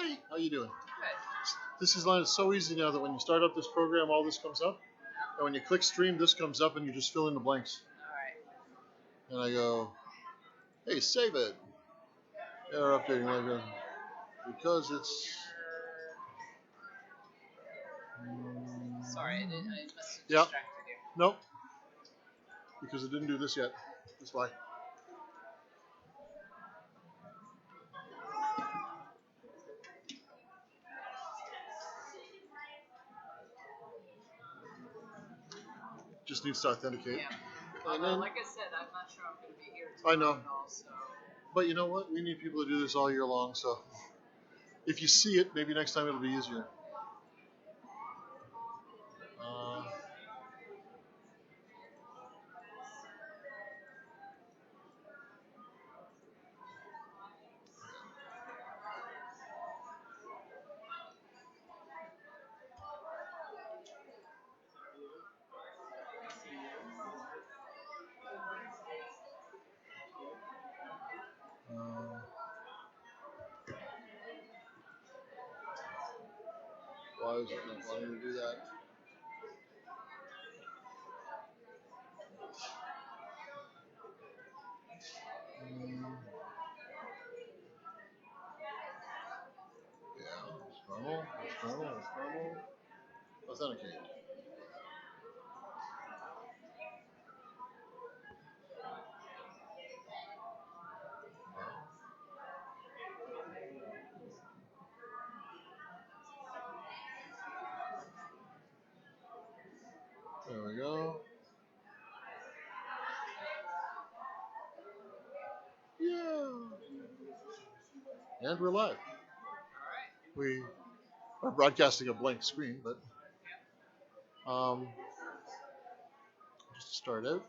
Hey, how you doing? Good. This is so easy now that when you start up this program, all this comes up. And when you click stream, this comes up and you just fill in the blanks. All right. And I go, hey, save it. Error updating. I go, because it's... Sorry, I must have Yeah. distracted you. Nope. Because it didn't do this yet. That's why. Just needs to authenticate. Yeah. And Although, then, like I said, I'm not sure I'm going to be here I tomorrow know. at all, so... But you know what? We need people to do this all year long, so if you see it, maybe next time it'll be easier. Why is it not wanting to do that? Yeah, it's normal. Authenticate. There we go. Yeah. And we're live. We are broadcasting a blank screen, but just to start out.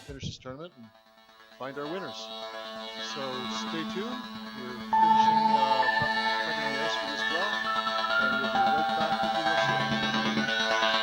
Finish this tournament and find our winners. So stay tuned. We're finishing covering the ice for this draw, and we'll be right back with you real soon.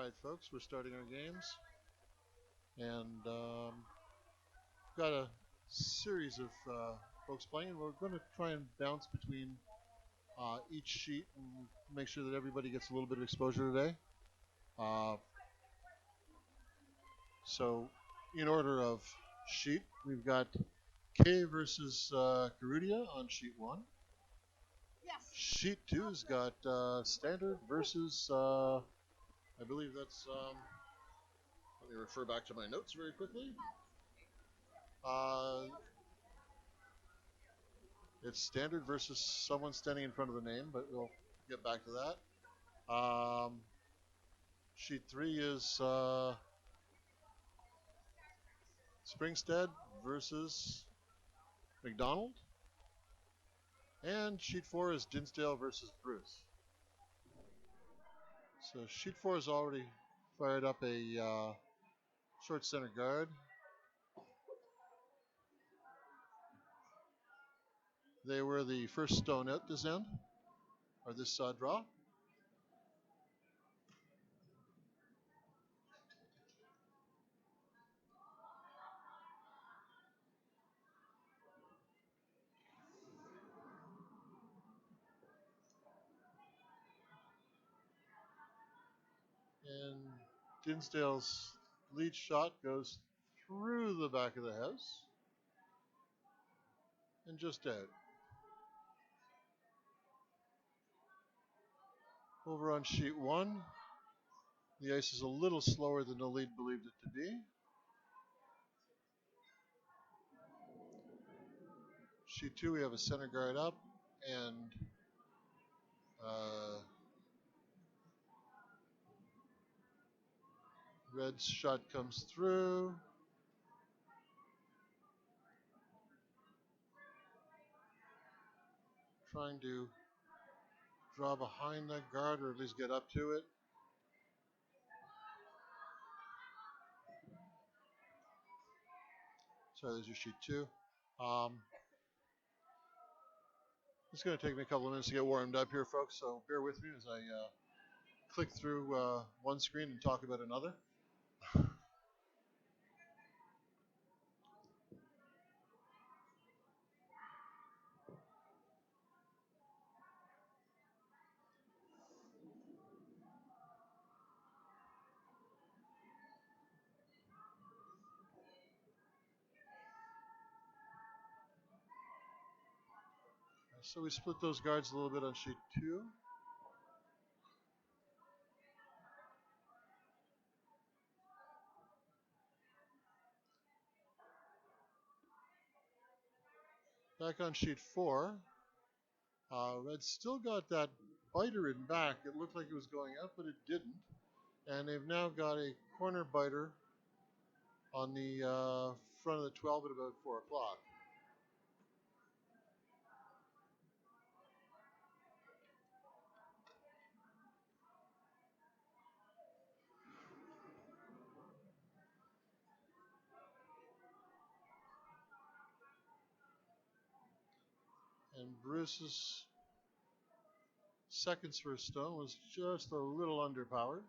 Alright folks, we're starting our games, and got a series of folks playing, and we're going to try and bounce between each sheet and make sure that everybody gets a little bit of exposure today. So in order of sheet, we've got K versus Garudia on sheet 1. Yes. Sheet 2's got Standard versus, I believe that's, let me refer back to my notes very quickly. It's Standard versus someone standing in front of the name, but we'll get back to that. Sheet 3 is Springstead versus McDonald. And sheet 4 is Dinsdale versus Bruce. So sheet 4 has already fired up a short center guard. They were the first stone out this end, or this draw. And Dinsdale's lead shot goes through the back of the house and just out. Over on sheet 1, the ice is a little slower than the lead believed it to be. Sheet 2, we have a center guard up, and Red's shot comes through. Trying to draw behind that guard, or at least get up to it. Sorry, there's your sheet 2. It's going to take me a couple of minutes to get warmed up here, folks, so bear with me as I click through one screen and talk about another. So we split those guards a little bit on sheet 2. Back on sheet 4, Red's still got that biter in back. It looked like it was going up, but it didn't. And they've now got a corner biter on the front of the 12 at about 4 o'clock. And Bruce's seconds for a stone was just a little underpowered.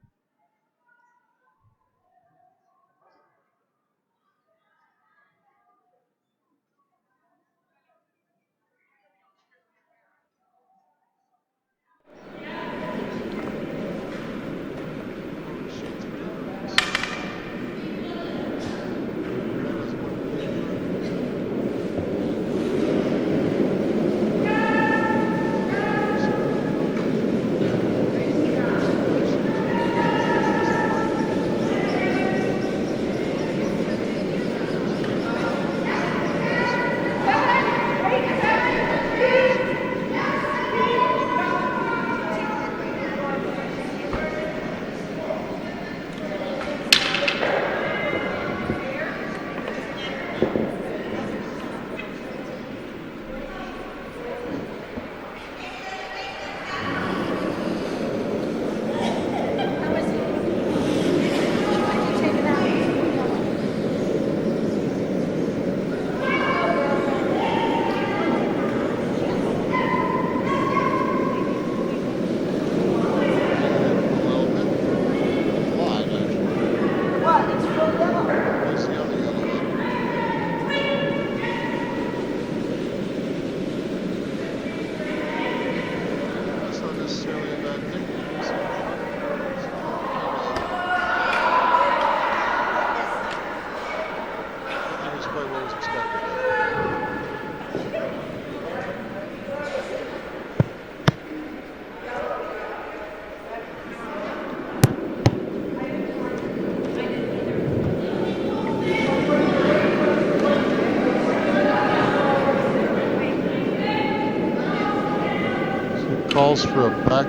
calls for a back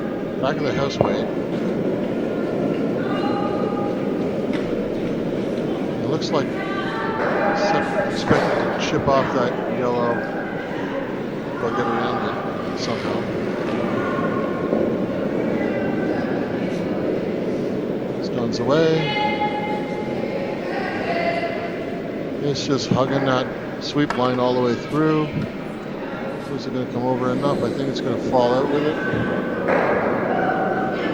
of the house weight. It looks like expected to chip off that yellow, or get around it somehow. Stones away. It's just hugging that sweep line all the way through. Is it going to come over enough? I think it's going to fall out with it.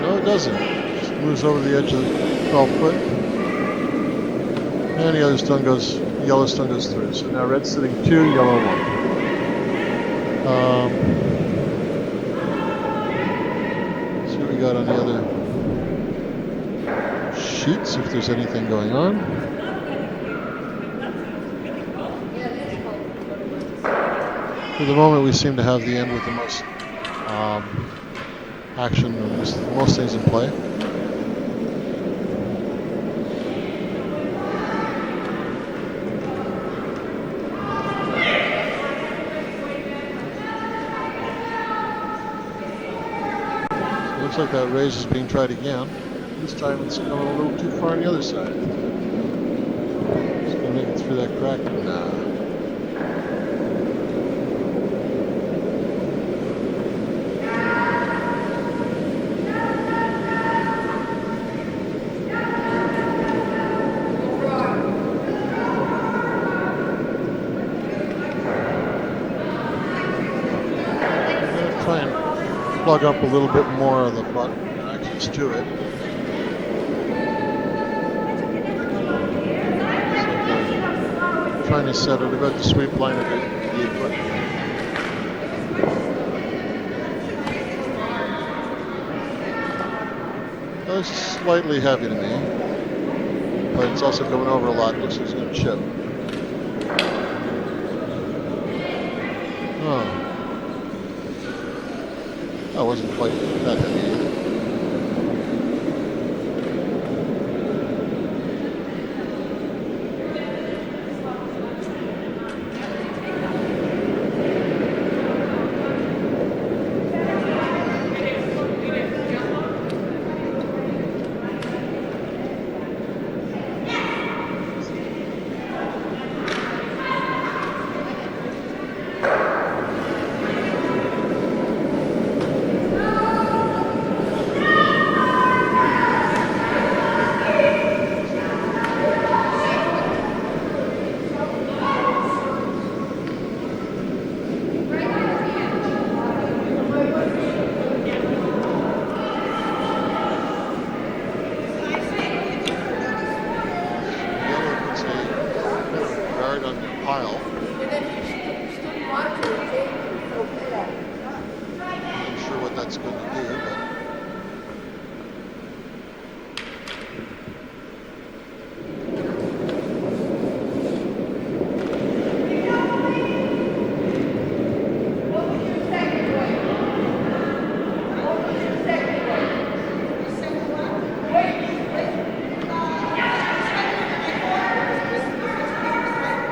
No, it doesn't. It just moves over the edge of the 12 foot. And the other stone goes, yellow stone goes through. So now red's sitting 2, yellow 1. See what we got on the other sheets, if there's anything going on. For the moment, we seem to have the end with the most action, or most things in play. So it looks like that raise is being tried again. This time it's going a little too far on the other side. It's going to make it through that crack. Nah. Plug up a little bit more of the butt axis to it. So trying to set it about the sweep line of the 8 foot. That's slightly heavy to me, but it's also going over a lot. Looks like it's going to chip. Oh. That wasn't quite that heavy.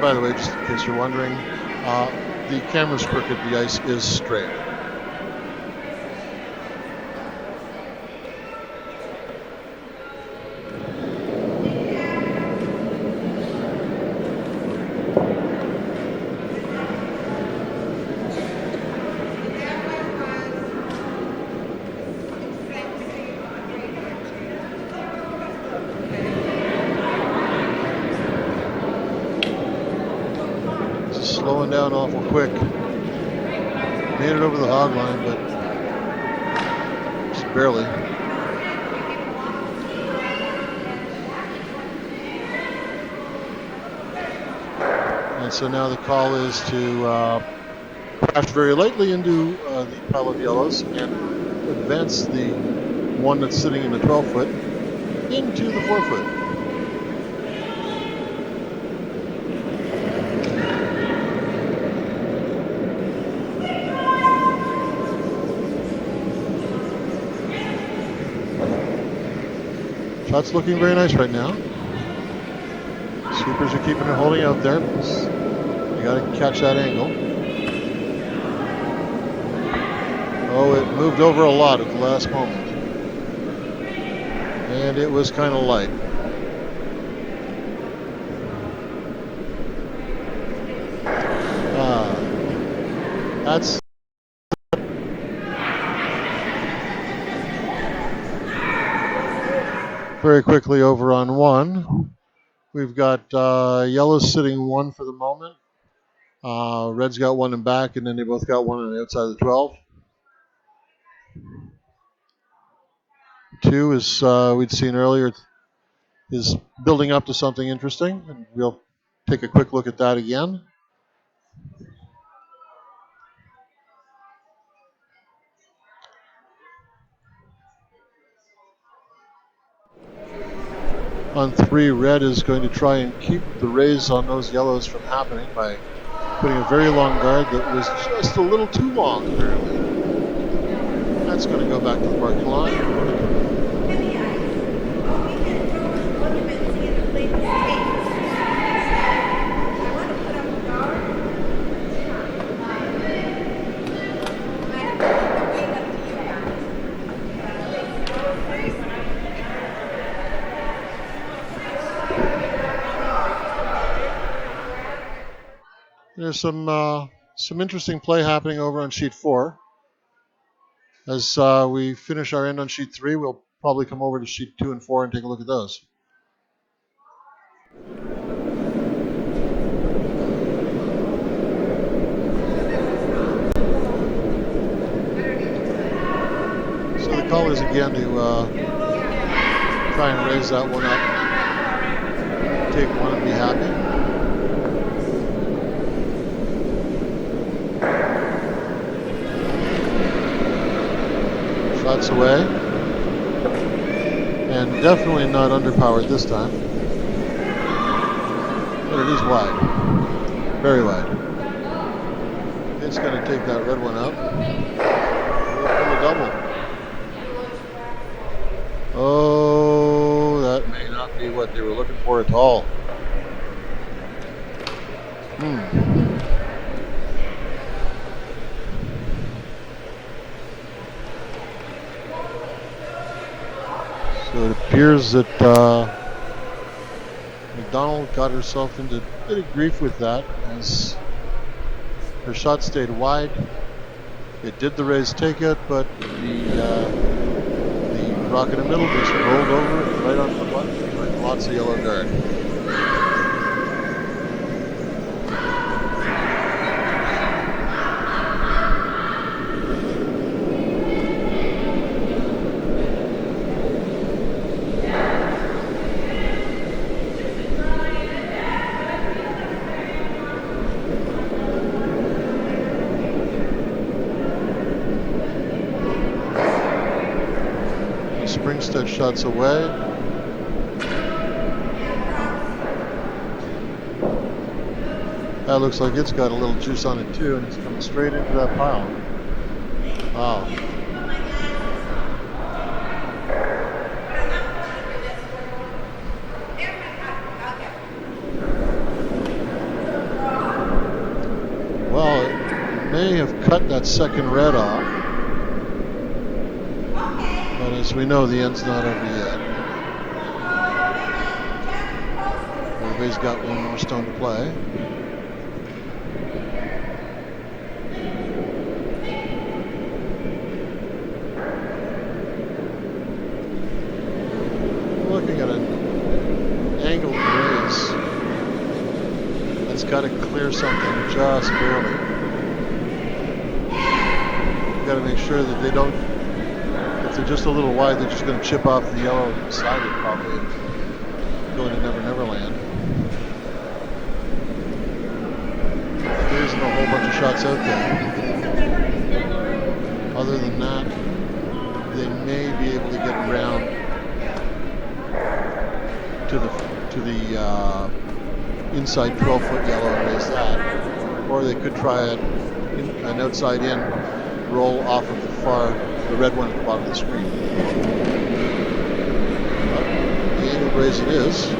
By the way, just in case you're wondering, the camera's crooked, the ice is straight. Slowing down awful quick. Made it over the hog line, but just barely. And so now the call is to crash very lightly into the pile of yellows and advance the one that's sitting in the 12 foot into the 4 foot. Shot's looking very nice right now. Sweepers are keeping it holding out there. You got to catch that angle. Oh, it moved over a lot at the last moment. And it was kind of light. That's very quickly over on 1. We've got yellows sitting 1 for the moment. Red's got 1 in back, and then they both got 1 on the outside of the 12. 2, as we'd seen earlier, is building up to something interesting, and we'll take a quick look at that again. On 3, red is going to try and keep the raise on those yellows from happening by putting a very long guard that was just a little too long, apparently. That's going to go back to the parking lot. There's some interesting play happening over on sheet 4. As we finish our end on sheet 3, we'll probably come over to sheet 2 and 4 and take a look at those. So the call is again to try and raise that one up, take 1 and be happy. Shots away, and definitely not underpowered this time, but it is wide, very wide. It's going to take that red one up. We'll pull a double. Oh, that may not be what they were looking for at all. So it appears that McDonald got herself into a bit of grief with that as her shot stayed wide. It did the raise take it, but the rock in the middle just rolled over right onto the button with lots of yellow guard. Springstead shots away. That looks like it's got a little juice on it too, and it's coming straight into that pile. Wow. Well, it may have cut that second red off. But as we know, the end's not over yet. Everybody's got 1 more stone to play. We're looking at an angled raise. That's got to clear something just barely. You've got to make sure that they don't. If they're just a little wide, they're just going to chip off the yellow side of probably and go into Never Never Land. There isn't a whole bunch of shots out there. Other than that, they may be able to get around to the inside 12-foot yellow and raise that, or they could try an outside in roll off of the red one at the bottom of the screen. But the angled raise it is.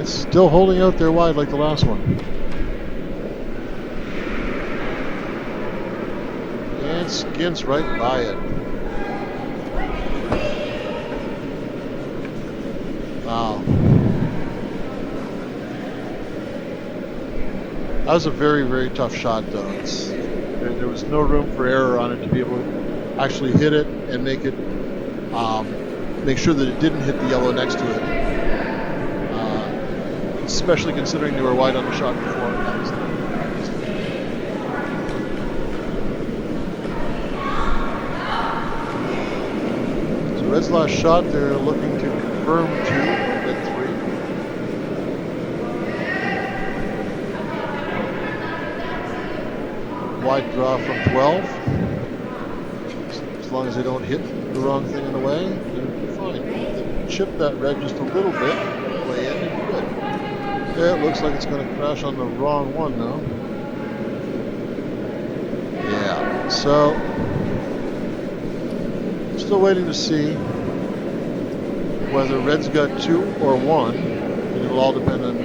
It's Still holding out there wide like the last one. And skins right by it. Wow. That was a very, very tough shot, though. There was no room for error on it to be able to actually hit it and make it, make sure that it didn't hit the yellow next to it. Especially considering they were wide on the shot before. So Red's last shot, they're looking to confirm 2, Red 3. Wide draw from 12. As long as they don't hit the wrong thing in the way, they'll be fine. They chip that red just a little bit, play in and good. Yeah, it looks like it's going to crash on the wrong one now. Yeah, so still waiting to see whether Red's got 2 or 1. And it'll all depend on.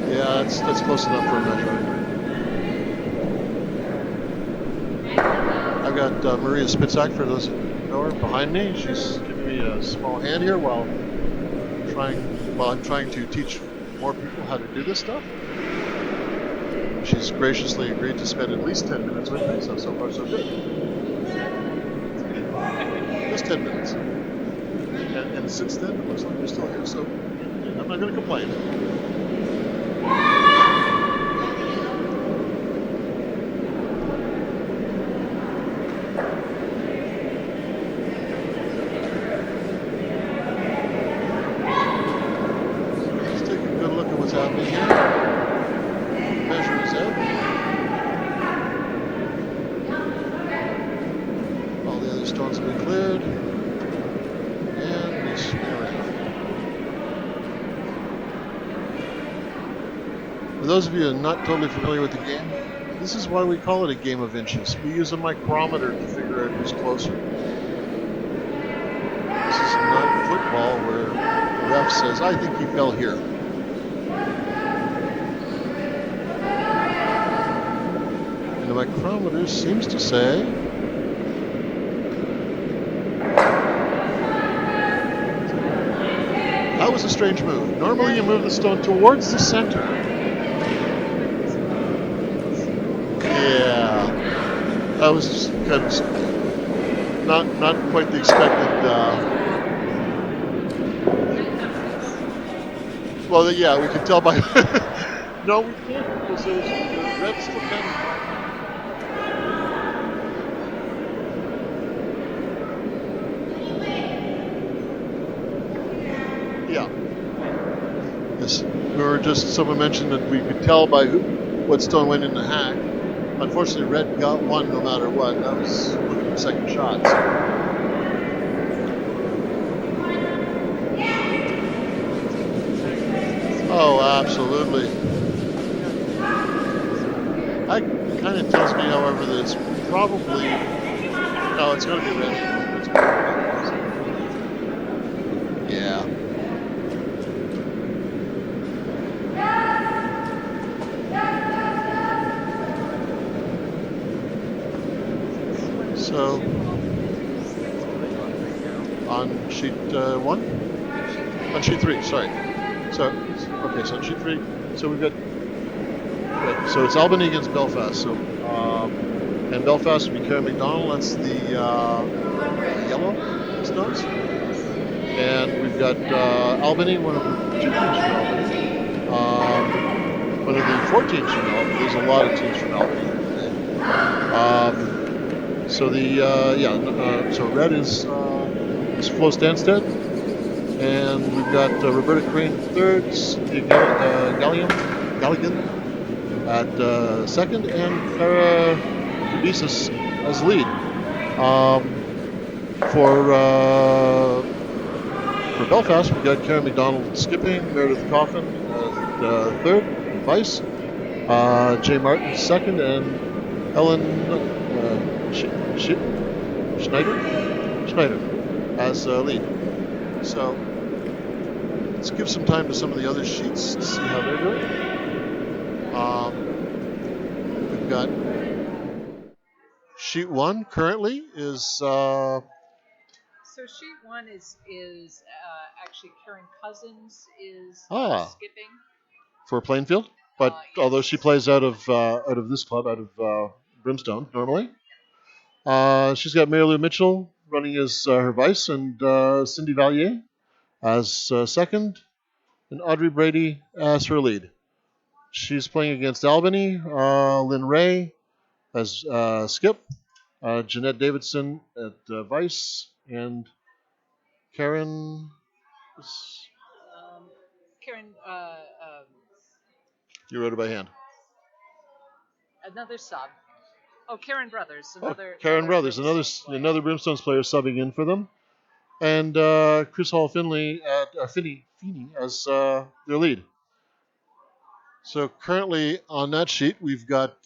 Yeah, that's close enough for a measure. I've got Maria Spitzak, for those who know her, behind me. She's giving me a small hand here while I'm trying to teach more people how to do this stuff. She's graciously agreed to spend at least 10 minutes with me, so far so good. Just 10 minutes. And since then, it looks like we're still here, so I'm not going to complain. Happening here. Measure is out. All the other stones have been cleared. And we spin around. For those of you who are not totally familiar with the game, this is why we call it a game of inches. We use a micrometer to figure out who's closer. This is not football where the ref says, I think he fell here. The micrometer seems to say that was a strange move. Normally you move the stone towards the center. Yeah, that was just kind of not quite the expected. Well, yeah, we can tell by. No, we can't because there's the red still kind of. Yeah. Yes. Someone mentioned that we could tell by what stone went in the hack. Unfortunately, Red got one no matter what. That was looking at the second shot. So. Oh, absolutely. That kind of tells me, however, that it's probably. No, it's going to be Red. Yeah. So, on sheet 1? On sheet 3, sorry. So, okay, so on sheet 3, so we've got, okay, so it's Albany against Belfast. So, and Belfast would be Karen McDonald, that's the yellow stones. And we've got Albany, one of the 2 teams from Albany. One of the 4 teams from Albany. There's a lot of teams from Albany here today. So so Red is Flo Stanstead, and we've got Roberta Crane third, Galligan at second, and Clara Kubisis as lead. For Belfast, we've got Karen McDonald skipping, Meredith Coffin at third, vice, Jay Martin second, and Ellen Schneider as lead. So Let's give some time to some of the other sheets to see how they're doing. We've got sheet 1 currently is So sheet 1 is actually Karen Cousins is skipping. For Plainfield, but Yes. although she plays out of this club, out of Brimstone normally. She's got Mary Lou Mitchell running as her vice, and Cindy Valier as second, and Audrey Brady as her lead. She's playing against Albany, Lynn Ray as skip, Jeanette Davidson at vice, and Karen. Karen. You wrote it by hand. Another sub. Oh, Karen Brothers. Karen Brothers, another Brimstones player subbing in for them, and Chris Hall Finley at Finney as their lead. So currently on that sheet we've got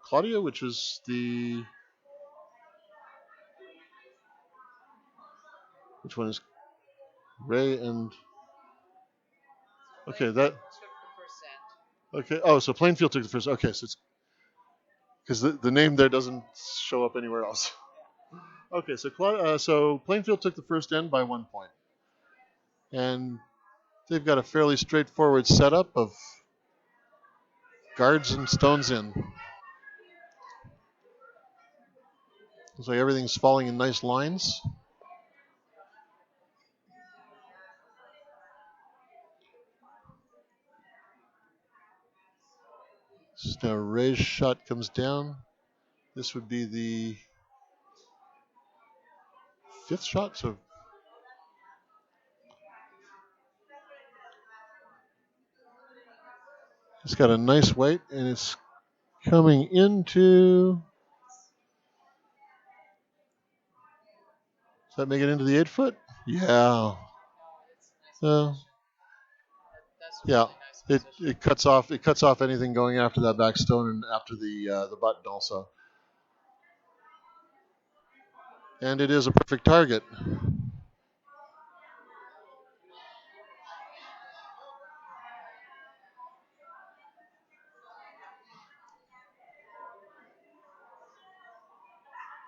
Claudia, which is which one is Ray and okay that okay oh so Plainfield took the first okay so it's because the name there doesn't show up anywhere else. Okay, so Plainfield took the first end by 1 point, and they've got a fairly straightforward setup of guards and stones in. Looks like everything's falling in nice lines. So now Ray's shot comes down. This would be the 5th shot, so it's got a nice weight, and it's coming into. Does that make it into the 8-foot? Yeah. Yeah. It cuts off anything going after that back stone and after the button also. And it is a perfect target.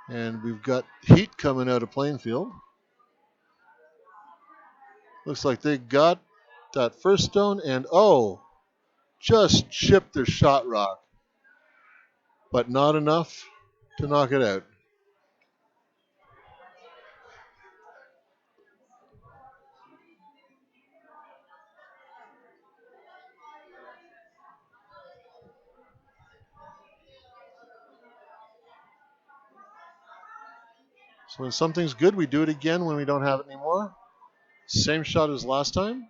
And we've got heat coming out of Plainfield. Looks like they got that first stone and just chipped their shot rock. But not enough to knock it out. So when something's good, we do it again when we don't have it anymore. Same shot as last time.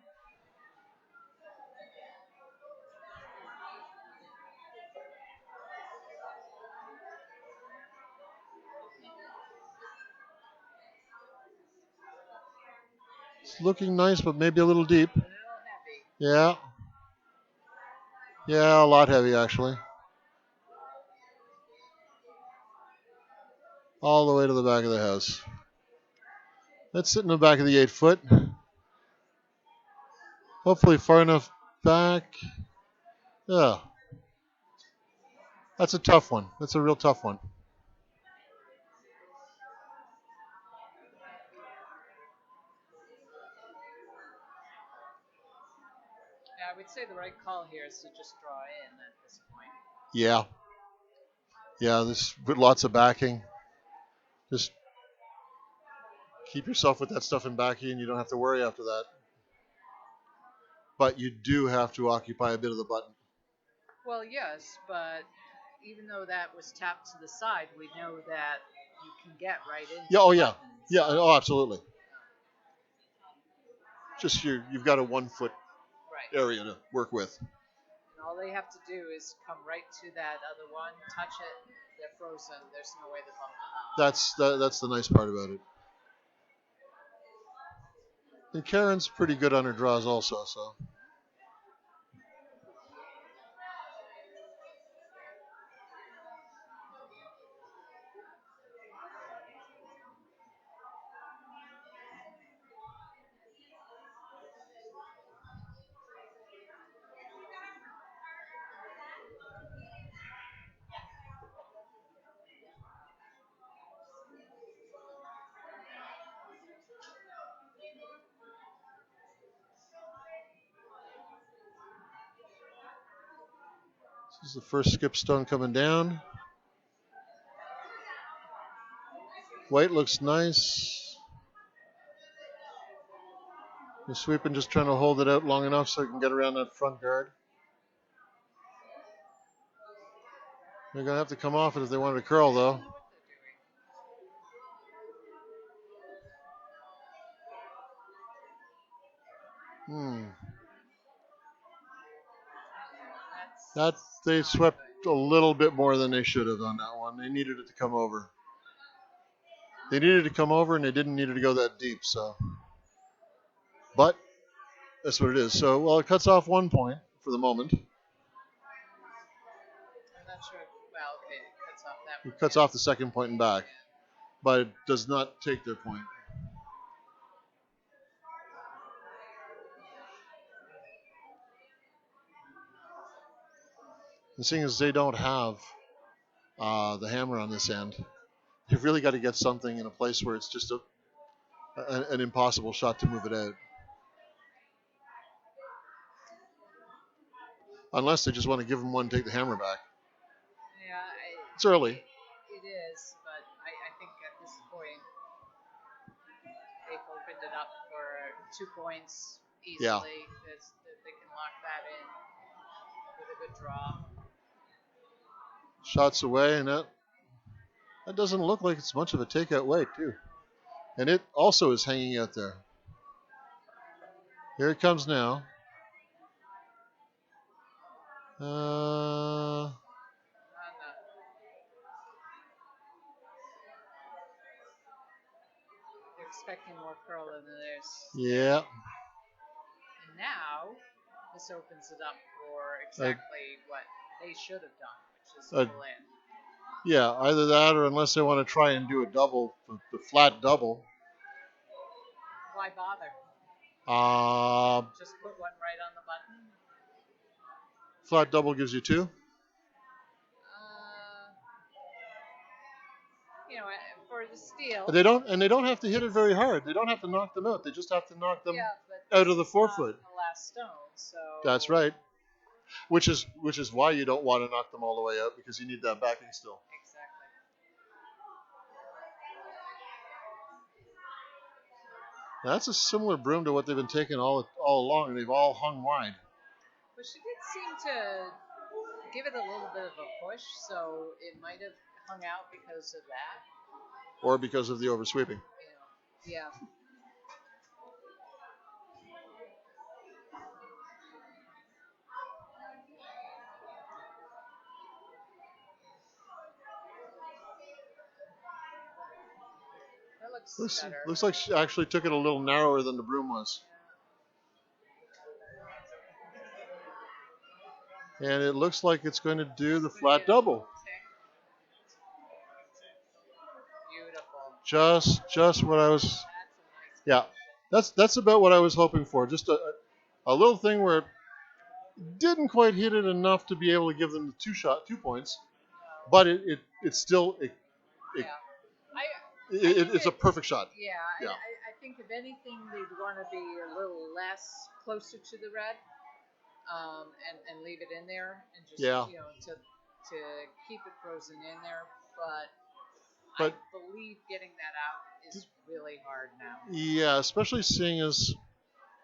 It's looking nice, but maybe a little deep. Yeah. Yeah, a lot heavy, actually. All the way to the back of the house. That's sitting in the back of the 8-foot. Hopefully far enough back. Yeah. That's a tough one. That's a real tough one. Yeah, I would say the right call here is to just draw in at this point. Yeah. Yeah, this with lots of backing. Just keep yourself with that stuff in backing, and you don't have to worry after that. But you do have to occupy a bit of the button. Well, yes, but even though that was tapped to the side, we know that you can get right into Yeah. Oh, the yeah. buttons. Yeah. Oh, absolutely. Just you've got a 1-foot area to work with. And all they have to do is come right to that other one, touch it, they're frozen. There's no way to bump them out. That's the nice part about it. And Karen's pretty good on her draws also, so. This is the first skip stone coming down. White looks nice. The sweeping just trying to hold it out long enough so it can get around that front guard. They're going to have to come off it if they want to curl, though. That they swept a little bit more than they should have on that one. They needed it to come over. They needed it to come over, and they didn't need it to go that deep. So, but that's what it is. So, well, it cuts off 1 point for the moment. I'm not sure. Well, okay, it cuts off that. It cuts off the second point and back, but it does not take their point. And seeing as they don't have the hammer on this end, you've really got to get something in a place where it's just an impossible shot to move it out. Unless they just want to give them one, take the hammer back. Yeah, it's early. It is, but I think at this point they've opened it up for 2 points easily. Yeah. They can lock that in with a good draw. Shots away, and that doesn't look like it's much of a takeout weight, too. And it also is hanging out there. Here it comes now. They're expecting more curl than theirs. Yeah. And now this opens it up for exactly what they should have done, which is pull in. Yeah, either that or unless they want to try and do a double, the flat double. Why bother? Just put one right on the button. Flat double gives you 2. For the steal. They don't have to hit it very hard. They don't have to knock them out. They just have to knock them out of the 4-foot. The last stone, so. That's right. Which is why you don't want to knock them all the way out, because you need that backing still. Exactly. That's a similar broom to what they've been taking all along, and they've all hung wide. But she did seem to give it a little bit of a push, so it might have hung out because of that. Or because of the oversweeping. Yeah. That looks better. Looks like she actually took it a little narrower than the broom was. And it looks like it's going to do the flat double. Beautiful. Just what I was. Yeah, that's about what I was hoping for. Just a little thing where it didn't quite hit it enough to be able to give them the 2 points, but it's still it's a perfect shot. Yeah. I think if anything they'd want to be a little less closer to the red, and leave it in there and just to keep it frozen in there, but I believe getting that out is really hard now. Yeah, especially seeing as,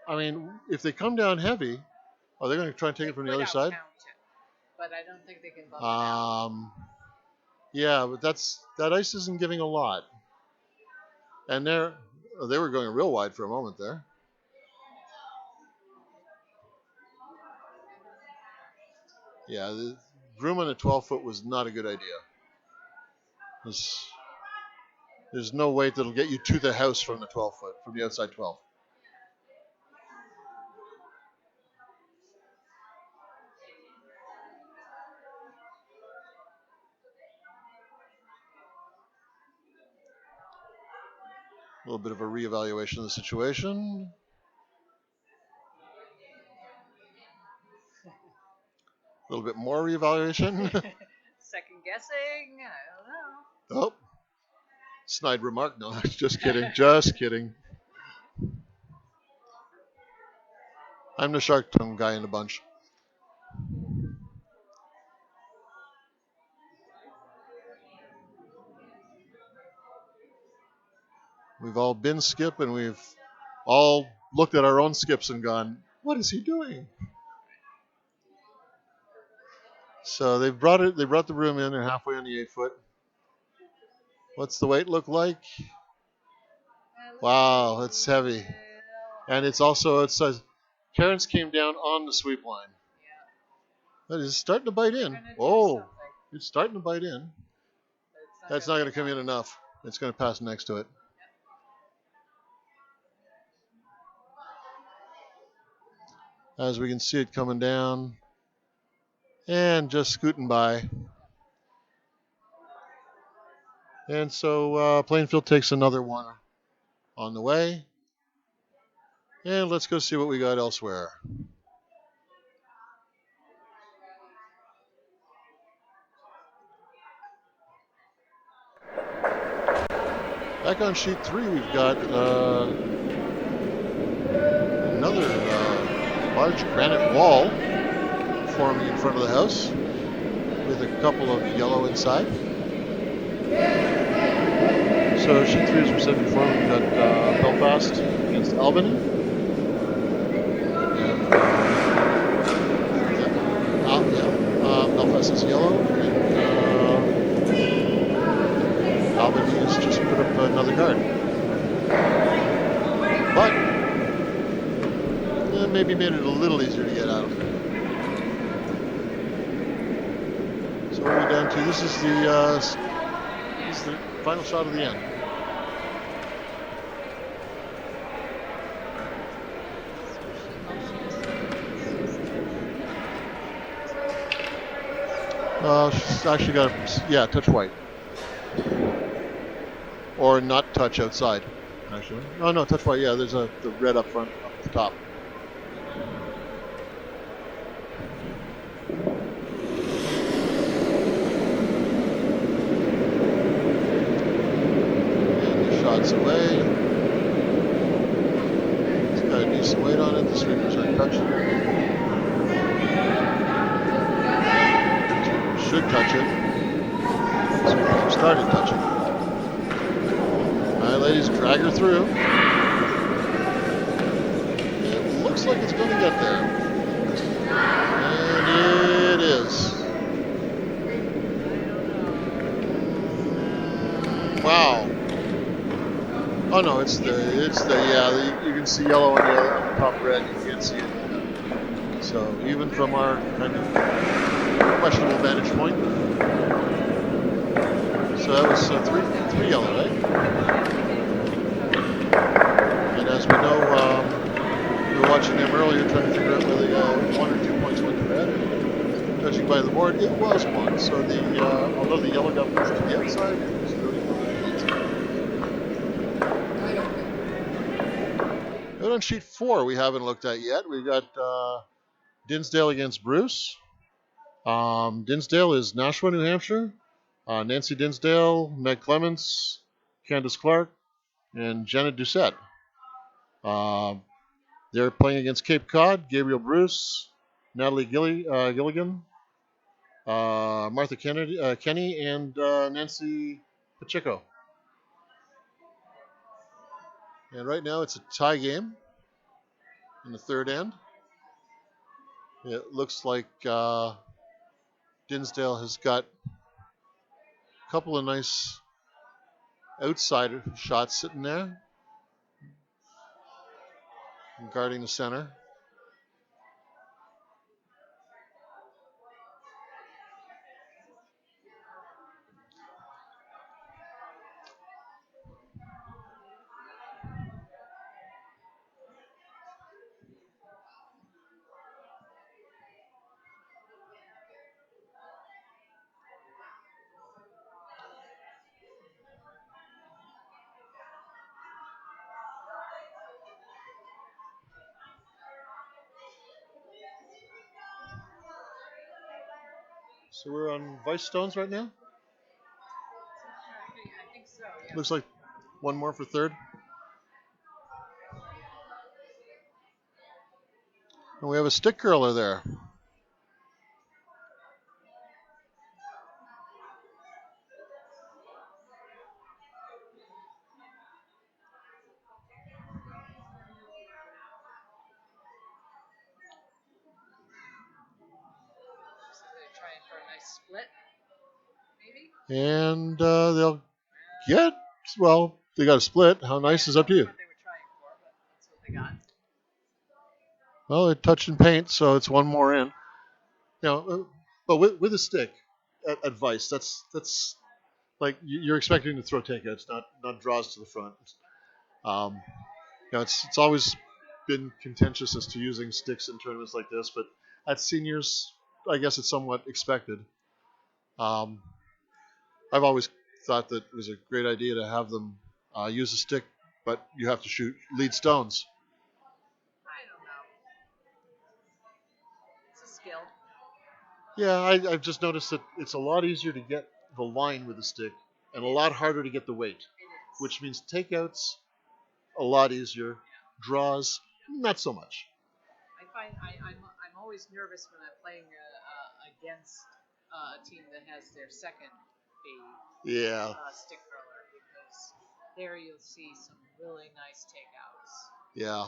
I mean, if they come down heavy, are they going to try and take it from the other side? Count it, but I don't think they can bump it out. Yeah, but that ice isn't giving a lot. And they were going real wide for a moment there. Yeah, the broom on a 12-foot was not a good idea. There's no weight that'll get you to the house from the 12-foot, from the outside 12. A little bit of a reevaluation of the situation. A little bit more reevaluation. Second guessing, I don't know. Oh, snide remark. No, just kidding. Just kidding. I'm the shark tongue guy in the bunch. We've all been Skip, and we've all looked at our own skips and gone, "What is he doing?" So they brought it. They brought the room in. They're halfway on the 8-foot. What's the weight look like? Wow, it's heavy, and it says Terrence came down on the sweep line. But it's starting to bite in. Oh, it's starting to bite in. That's not going to come in enough. It's going to pass next to it. As we can see it coming down and just scooting by. And so Plainfield takes another one on the way. And let's go see what we got elsewhere. Back on sheet 3, we've got another large granite wall forming in front of the house with a couple of yellow inside. So sheet 3, as we said before, we've got Belfast against Albany. And Belfast is yellow, and Albany has just put up another guard. But maybe made it a little easier to get out. So what are we down to? This is the final shot of the end. She's actually got touch white. Or not touch outside, actually. Oh no, touch white, there's the red up front, up at the top. And the shot's away. It's got a decent weight on it, the sweepers aren't touching it. Should touch it. So we started touching it. Alright, ladies, drag her through. It looks like it's going to get there. And it is. Wow. Oh no, you can see yellow on the top red, you can't see it. So even from our kind of questionable vantage point. So that was three yellow, right? And as we know, we were watching them earlier trying to figure out whether 1 or 2 points went to red. Judging by the board, it was 1. So although the yellow got pushed to the outside, it was really 1. Out on sheet 4, we haven't looked at yet. We've got Dinsdale against Bruce. Dinsdale is Nashua, New Hampshire. Nancy Dinsdale, Meg Clements, Candace Clark, and Janet Doucette. They're playing against Cape Cod, Gabriel Bruce, Natalie Gilligan, Martha Kenny, and Nancy Pacheco. And right now it's a tie game in the third end. It looks like Dinsdale has got a couple of nice outside shots sitting there, guarding the center. So we're on Vice Stones right now? I think so, yeah. Looks like one more for third. And we have a stick curler there. and they'll get, well, they got a split. How nice is up to you. What they were trying for, but that's what they got. Well, it touched and paint, so it's one more in. But with a stick, advice. That's like you're expecting to throw takeouts, not draws to the front. Um, it's always been contentious as to using sticks in tournaments like this, but at seniors, I guess it's somewhat expected. Um, I've always thought that it was a great idea to have them use a stick, but you have to shoot lead stones. I don't know. It's a skill. Yeah, I've just noticed that it's a lot easier to get the line with a stick and a lot harder to get the weight, which means takeouts a lot easier, draws not so much. I find I'm always nervous when I'm playing against a team that has their second stick thrower, because there you'll see some really nice takeouts. Yeah.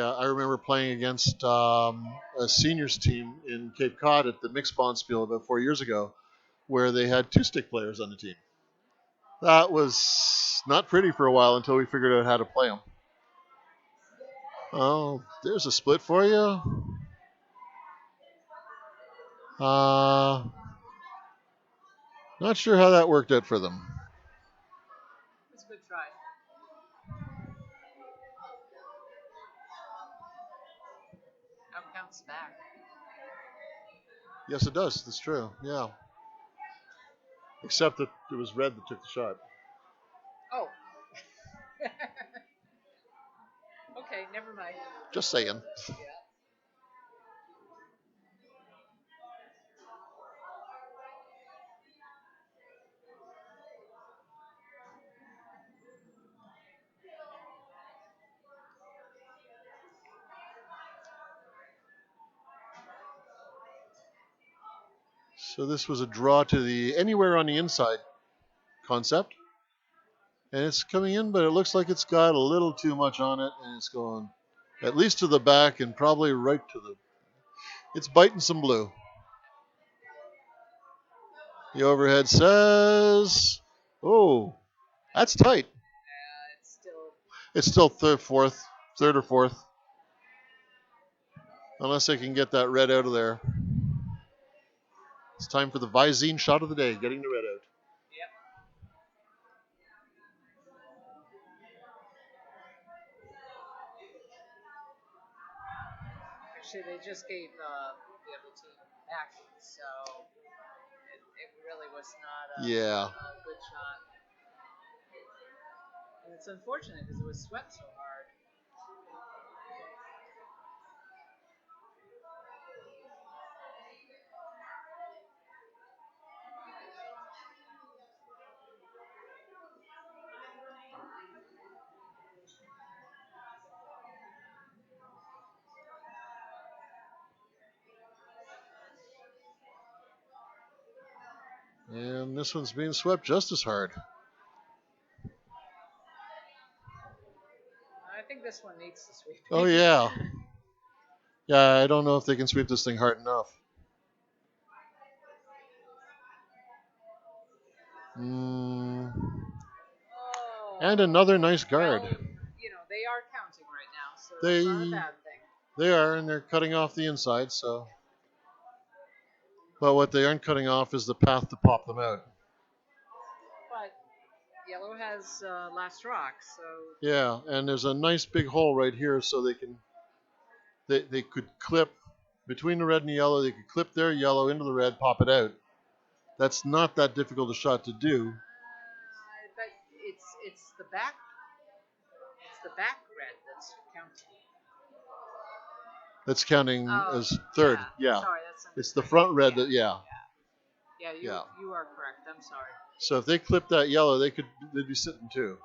I remember playing against a seniors team in Cape Cod at the mixed bonspiel about 4 years ago, where they had 2 stick players on the team. That was not pretty for a while until we figured out how to play them. Oh, there's a split for you. Not sure how that worked out for them. It's a good try. How counts back? Yes, it does. That's true. Yeah. Except that it was red that took the shot. Oh. Okay, never mind. Just saying. Yeah. So this was a draw to the anywhere on the inside concept. And it's coming in, but it looks like it's got a little too much on it, and it's going at least to the back and probably right to the... It's biting some blue. The overhead says... Oh, that's tight. It's still third or fourth. Unless they can get that red out of there. It's time for the Visine shot of the day, getting the red out. Yep. Actually, they just gave the other team back, so it really was not a good shot. And it's unfortunate because it was swept so hard. And this one's being swept just as hard. I think this one needs to sweep. Oh, yeah. Yeah, I don't know if they can sweep this thing hard enough. And another nice guard. Well, they are counting right now, so it's not a bad thing. They are, and they're cutting off the inside, so... But what they aren't cutting off is the path to pop them out. But yellow has last rock, so... Yeah, and there's a nice big hole right here, so they can... They could clip... Between the red and the yellow, they could clip their yellow into the red, pop it out. That's not that difficult a shot to do. But it's the back... It's the back red that's counting. That's counting as third. Yeah. Sorry, it's the front red that, Yeah, you are correct. I'm sorry. So if they clip that yellow, they'd be sitting too.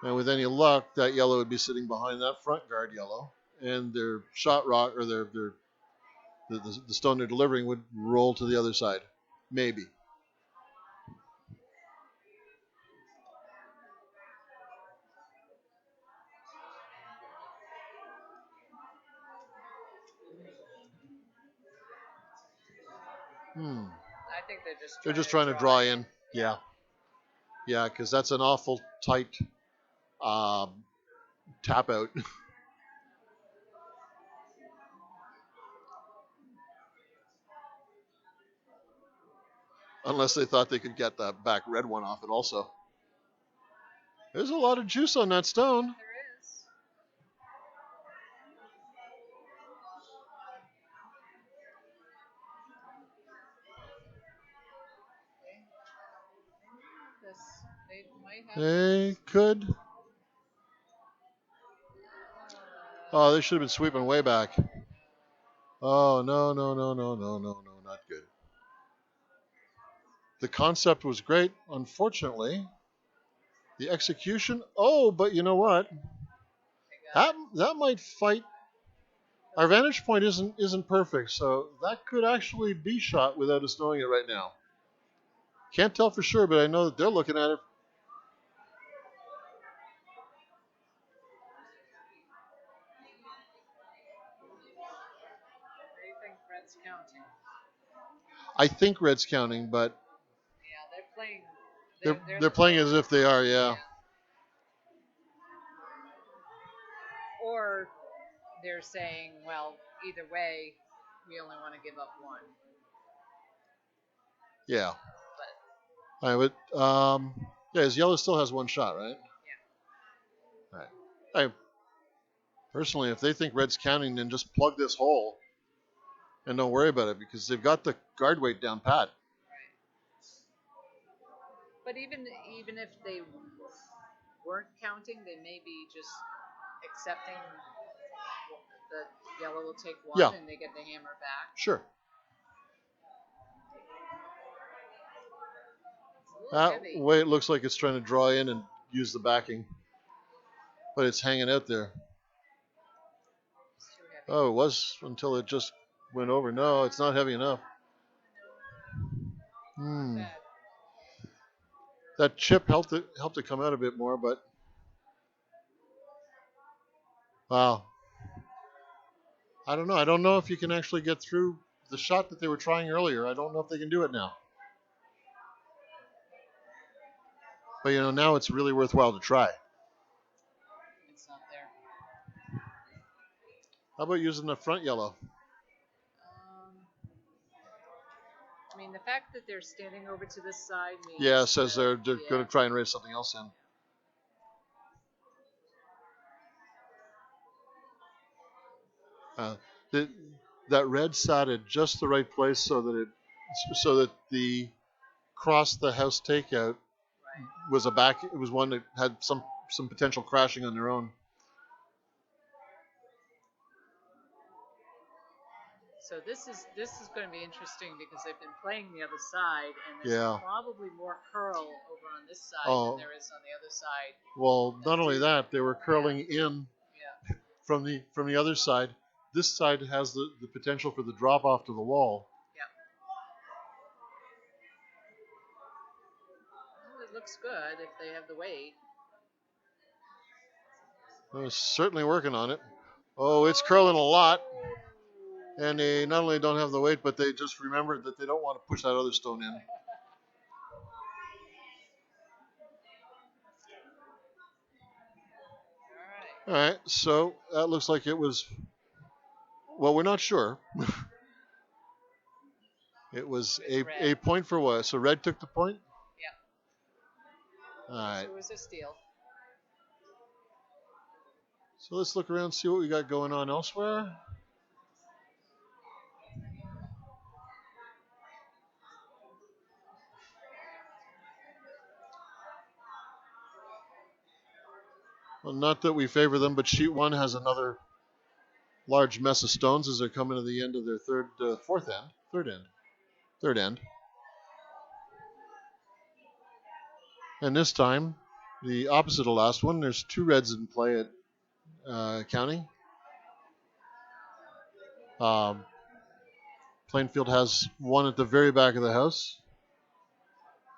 Yeah. And with any luck, that yellow would be sitting behind that front guard yellow, and their shot rock or the stone they're delivering would roll to the other side, maybe. I think They're just trying to draw in. Yeah. Yeah, because that's an awful tight tap out. Unless they thought they could get that back red one off it also. There's a lot of juice on that stone. There is. They might have. They could. Oh, they should have been sweeping way back. Oh, no, no, no, no, no, no, no, not good. The concept was great. Unfortunately, the execution. Oh, but you know what? That might fight. Our vantage point isn't perfect, so that could actually be shot without us knowing it right now. Can't tell for sure, but I know that they're looking at it. They think red's counting. I think red's counting, but yeah, they're playing. They're playing as if they are, yeah. Or they're saying, well, either way, we only want to give up one. Yeah. All right, but yeah, his yellow still has one shot, right? Yeah. All right. Personally, if they think red's counting, then just plug this hole and don't worry about it because they've got the guard weight down pat. Right. But even if they weren't counting, they may be just accepting the yellow will take one and they get the hammer back. Sure. That way it looks like it's trying to draw in and use the backing, but it's hanging out there. Oh, it was until it just went over. No, it's not heavy enough. That chip helped it come out a bit more, but wow. I don't know. I don't know if you can actually get through the shot that they were trying earlier. I don't know if they can do it now. But now it's really worthwhile to try. It's not there. How about using the front yellow? I mean, the fact that they're standing over to this side means... Yeah, it says they're going to try and raise something else in. That red sat at just the right place so that the cross the house takeout was a back. It was one that had some potential crashing on their own. So this is going to be interesting because they've been playing the other side, and there's probably more curl over on this side than there is on the other side. Well, not only that, they were curling in from the other side. This side has the potential for the drop off to the wall. Yeah. Well, it looks good if they have the weight. They're certainly working on it. Oh, it's curling a lot. And they not only don't have the weight, but they just remembered that they don't want to push that other stone in. All right, so that looks like it was, well, we're not sure. It was a point for what? So red took the point? Yeah. All right. So it was a steal. So let's look around and see what we got going on elsewhere. Well, not that we favor them, but sheet one has another large mess of stones as they're coming to the end of their third end. And this time, the opposite of last one, there's two reds in play at counting. Plainfield has one at the very back of the house.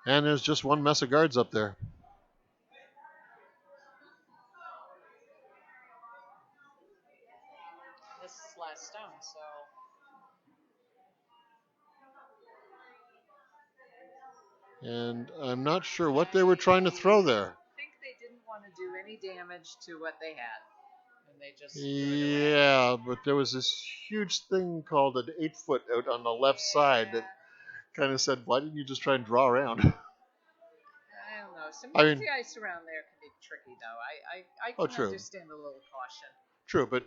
And there's just one mess of guards up there. This is last stone, so... And I'm not sure what they were trying to throw there. I think they didn't want to do any damage to what they had. And they just threw it away. Yeah, but there was this huge thing called an 8-foot out on the left side that kind of said, why didn't you just try and draw around? I don't know. Sometimes the ice around there can be tricky, though. I can understand a little caution. True, but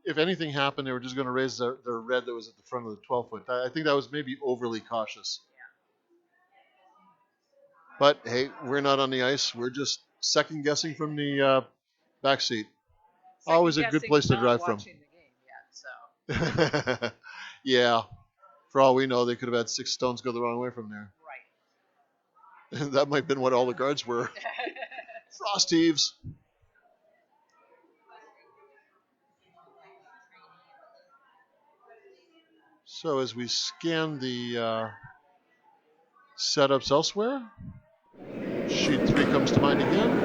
if anything happened, they were just going to raise their red that was at the front of the 12-foot. I think that was maybe overly cautious. Yeah. But hey, we're not on the ice. We're just second guessing from the back seat. Always a good place to drive from. The game yet, so. Yeah. For all we know, they could have had 6 stones go the wrong way from there. Right. That might have been what all the guards were. Frost heaves. So as we scan the setups elsewhere, sheet 3 comes to mind again.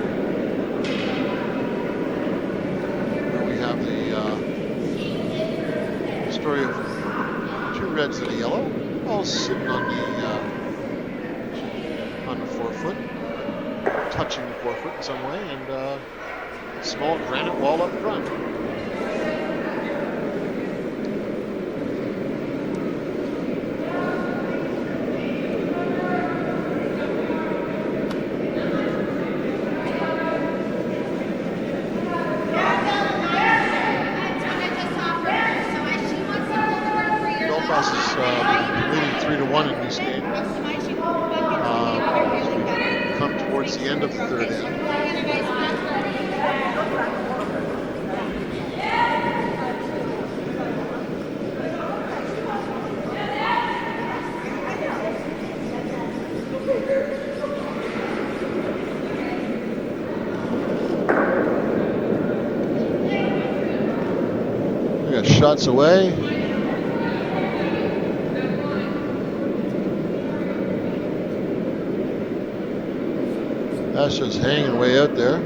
Where we have the story of 2 reds and a yellow, all sitting on the 4-foot, touching the 4-foot in some way, and a small granite wall up front. Leading 3-1 in this game. Come towards the end of the third end. We got shots away. That's just hanging way out there.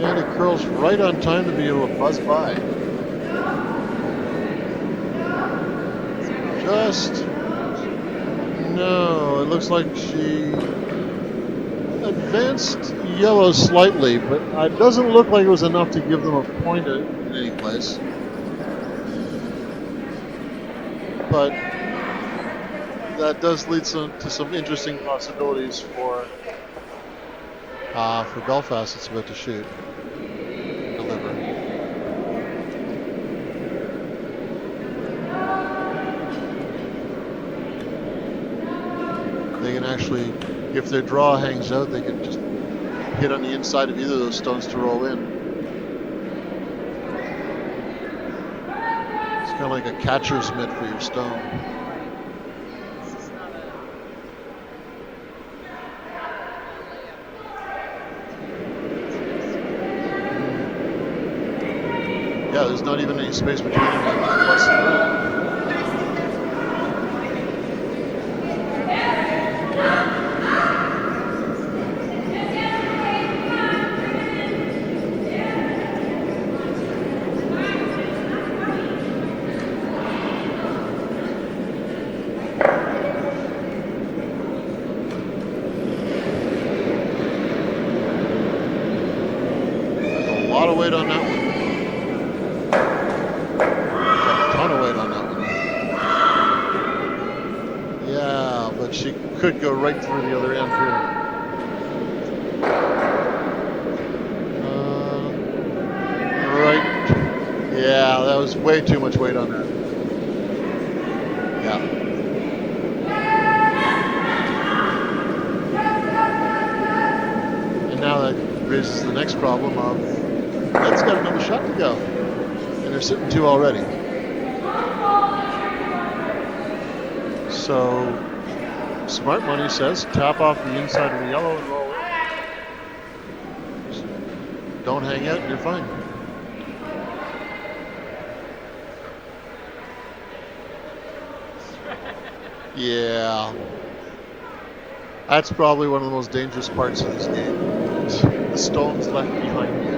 And it curls right on time to be able to buzz by. Just, no, it looks like she advanced yellow slightly, but it doesn't look like it was enough to give them a point in any place. But that does lead to some interesting possibilities for Belfast. It's about to shoot, deliver. They can actually, if their draw hangs out, they can just hit on the inside of either of those stones to roll in. It's kind of like a catcher's mitt for your stone. Yeah, there's not even any space between them and plus the room. There's a lot of weight on that one. She could go right through the other end here. Right. Yeah, that was way too much weight on that. Yeah. And now that raises the next problem of, Ed's got another shot to go. And they're sitting 2 already. So, smart money says tap off the inside of the yellow and roll in. Don't hang out and you're fine. Yeah. That's probably one of the most dangerous parts of this game. The stones left behind you.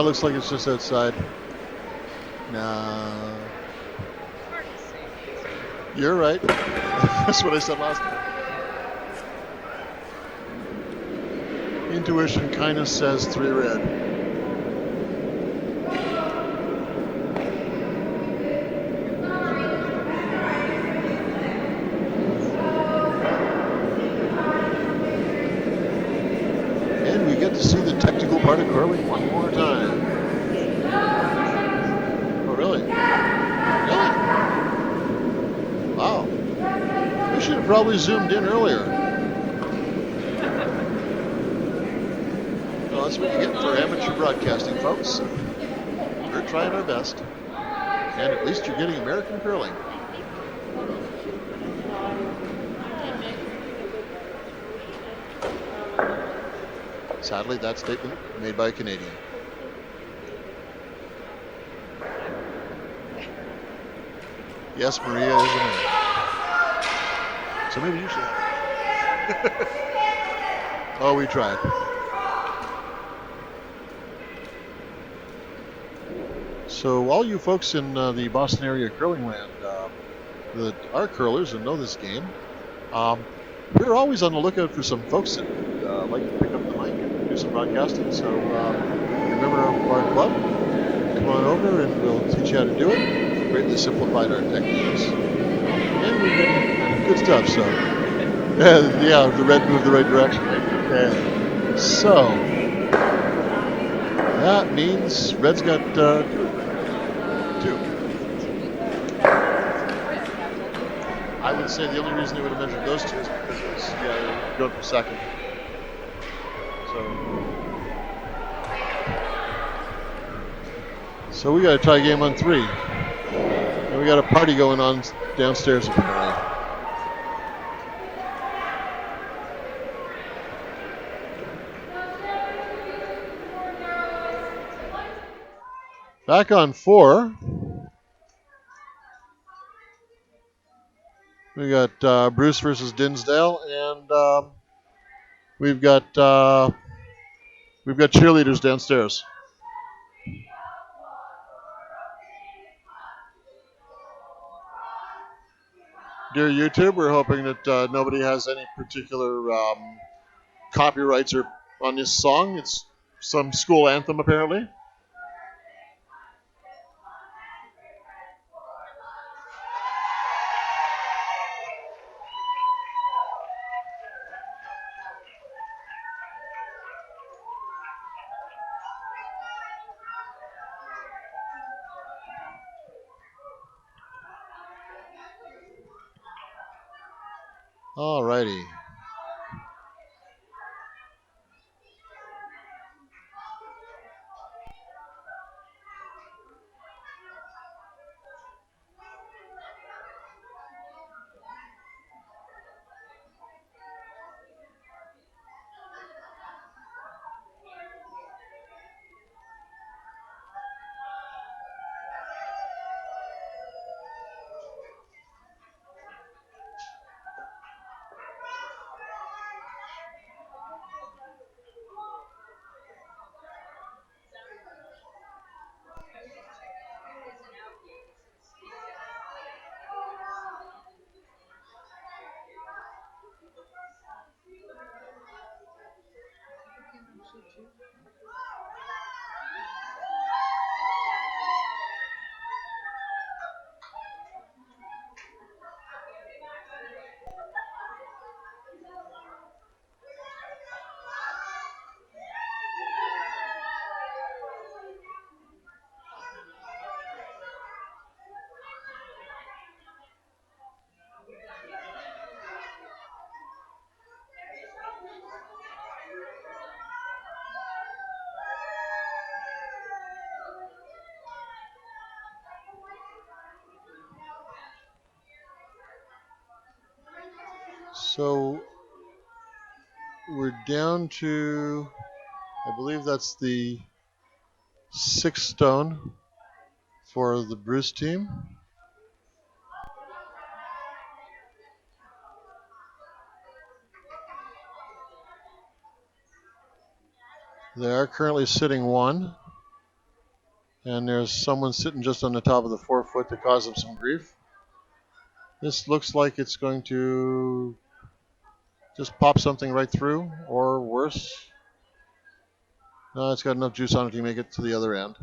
looks like it's just outside. Nah. Hard to say, Nancy. You're right. That's what I said last time. Intuition kind of says 3 red. And we get to see the technical part of curling one more time. Oh, really? Really? Wow. We should have probably zoomed in earlier. Well, that's what you get for amateur broadcasting, folks. We're trying our best. And at least you're getting American curling. Sadly, that statement made by a Canadian. Yes, Maria is American. So maybe you should. Oh, we tried. So all you folks in the Boston area curling land that are curlers and know this game, we're always on the lookout for some folks that like to pick up the mic and do some broadcasting. So remember our club, come on over and we'll teach you how to do it. We've greatly simplified our techniques. And we're getting good stuff. So yeah, the red moved the right direction. Okay. So that means red's got 2. I would say the only reason they would have measured those 2 is because it was going for second. So we got a tie game on 3. And we got a party going on downstairs apparently. Back on 4. We got Bruce versus Dinsdale, and we've got cheerleaders downstairs. Dear YouTube, we're hoping that nobody has any particular copyrights on this song. It's some school anthem, apparently. All righty. So we're down to, I believe that's the 6th stone for the Bruce team. They are currently sitting 1. And there's someone sitting just on the top of the 4-foot to cause them some grief. This looks like it's going to just pop something right through, or worse. No, it's got enough juice on it to make it to the other end.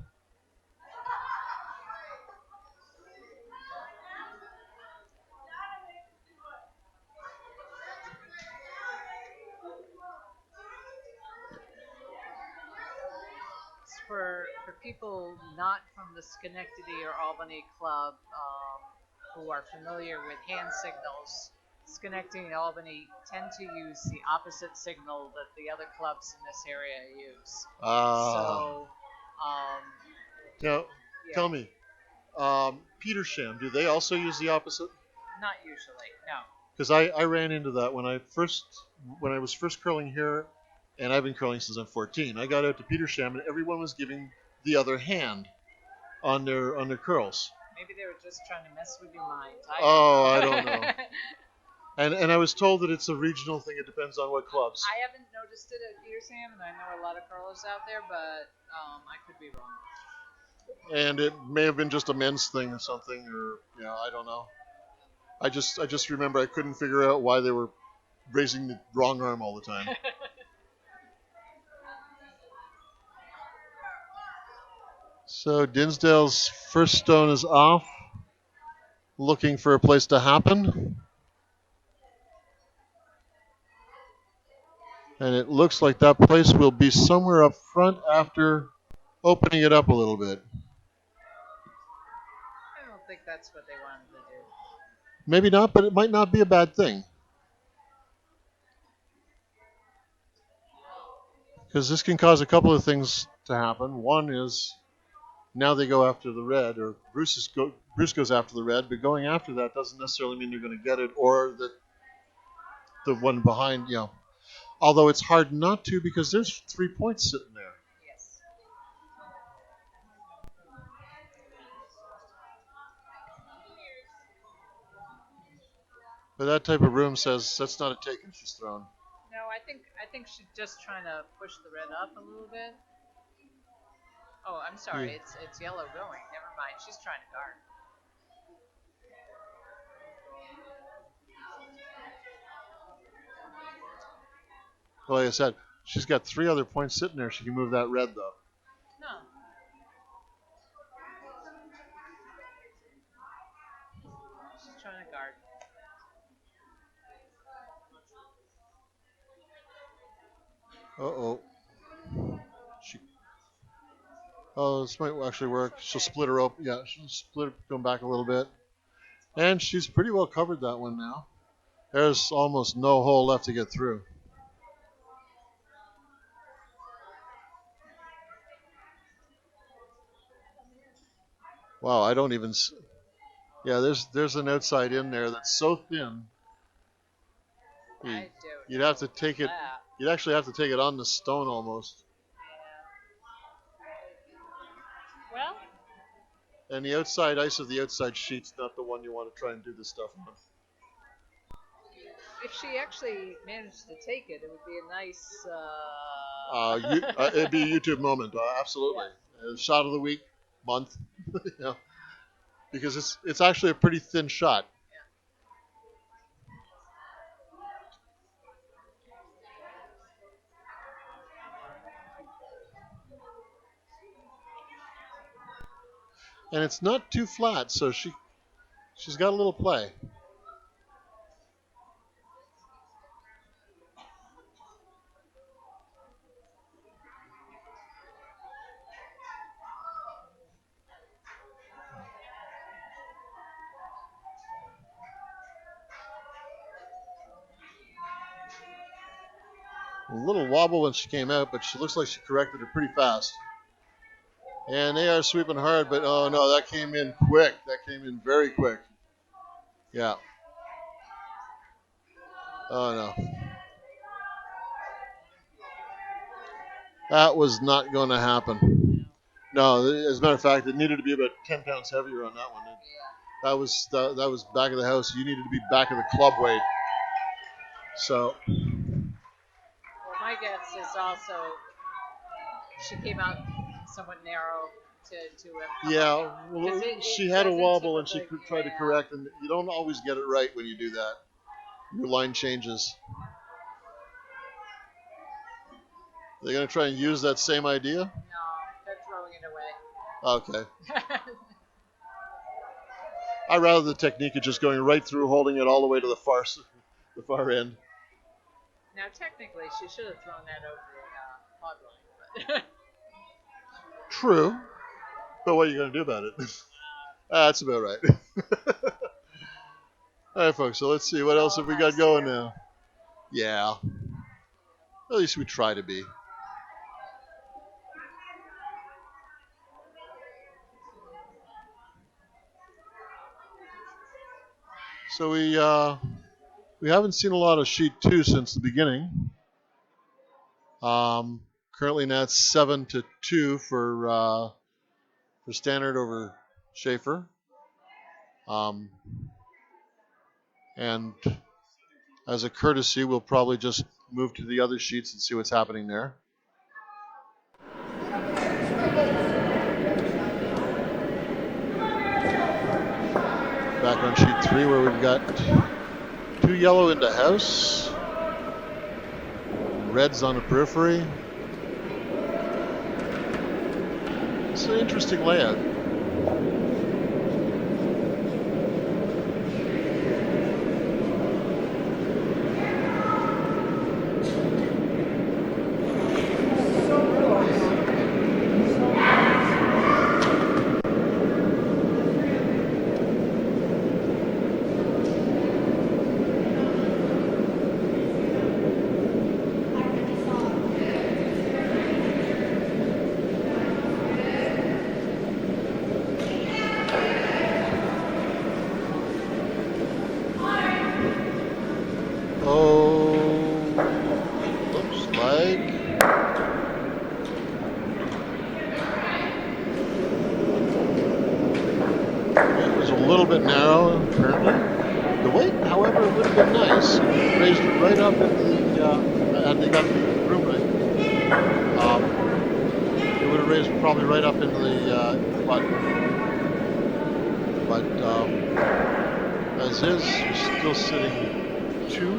For people not from the Schenectady or Albany club who are familiar with hand signals, Schenectady and Albany tend to use the opposite signal that the other clubs in this area use. So, now, tell me, Petersham, do they also use the opposite? Not usually, no. Because I ran into that when I was first curling here, and I've been curling since I'm 14. I got out to Petersham, and everyone was giving the other hand on their curls. Maybe they were just trying to mess with your mind. I don't know. And I was told that it's a regional thing. It depends on what clubs. I haven't noticed it at Petersham, and I know a lot of curlers out there, but I could be wrong. And it may have been just a men's thing or something, or I don't know. I just remember I couldn't figure out why they were raising the wrong arm all the time. So Dinsdale's first stone is off, looking for a place to happen. And it looks like that place will be somewhere up front after opening it up a little bit. I don't think that's what they wanted to do. Maybe not, but it might not be a bad thing. Because this can cause a couple of things to happen. One is now they go after the red, or Bruce goes after the red, but going after that doesn't necessarily mean they're going to get it, or that the one behind, Although it's hard not to, because there's 3 points sitting there. Yes. But that type of room says that's not a take if she's thrown. No, I think she's just trying to push the red up a little bit. Oh, I'm sorry. Yeah. It's yellow going. Never mind. She's trying to guard. Well, like I said, she's got 3 other points sitting there. She can move that red, though. No. She's trying to guard. Uh-oh. Oh, this might actually work. Okay. She'll split her open. Yeah, she'll split it, come back a little bit. And she's pretty well covered that one now. There's almost no hole left to get through. Wow, I don't even... Yeah, there's an outside in there that's so thin. You'd have to take it... You'd actually have to take it on the stone almost. Yeah. Well... And the outside ice of the outside sheet's not the one you want to try and do this stuff on. If she actually managed to take it, it would be a nice... it'd be a YouTube moment, absolutely. Yeah. Shot of the week, month. Because it's actually a pretty thin shot. And it's not too flat, so she's got a little play. A little wobble when she came out, but she looks like she corrected it pretty fast. And they are sweeping hard, but oh no, that came in quick. That came in very quick. Yeah. Oh no. That was not going to happen. No, as a matter of fact, it needed to be about 10 pounds heavier on that one. That was back of the house. You needed to be back of the club weight. So. Well, my guess is also she came out somewhat narrow Yeah, well, she had a wobble and she tried to correct, and you don't always get it right when you do that. Your line changes. They're going to try and use that same idea? No, they're throwing it away. Okay. I'd rather the technique of just going right through, holding it all the way to the far end. Now, technically, she should have thrown that over the hog line. True. But what are you going to do about it? That's about right. All right, folks, so let's see. What else have we got going now? Yeah. At least we try to be. So we haven't seen a lot of sheet 2 since the beginning. Currently now it's 7-2 for Standard over Schaefer. And as a courtesy, we'll probably just move to the other sheets and see what's happening there. Back on sheet 3 where we've got 2 yellow into house, reds on the periphery. It's an interesting layout. Bit narrow, apparently. The weight, however, would have been nice. Raised it right up into the, had they got the room right, it would have raised probably right up into the button. But as is, you're still sitting 2.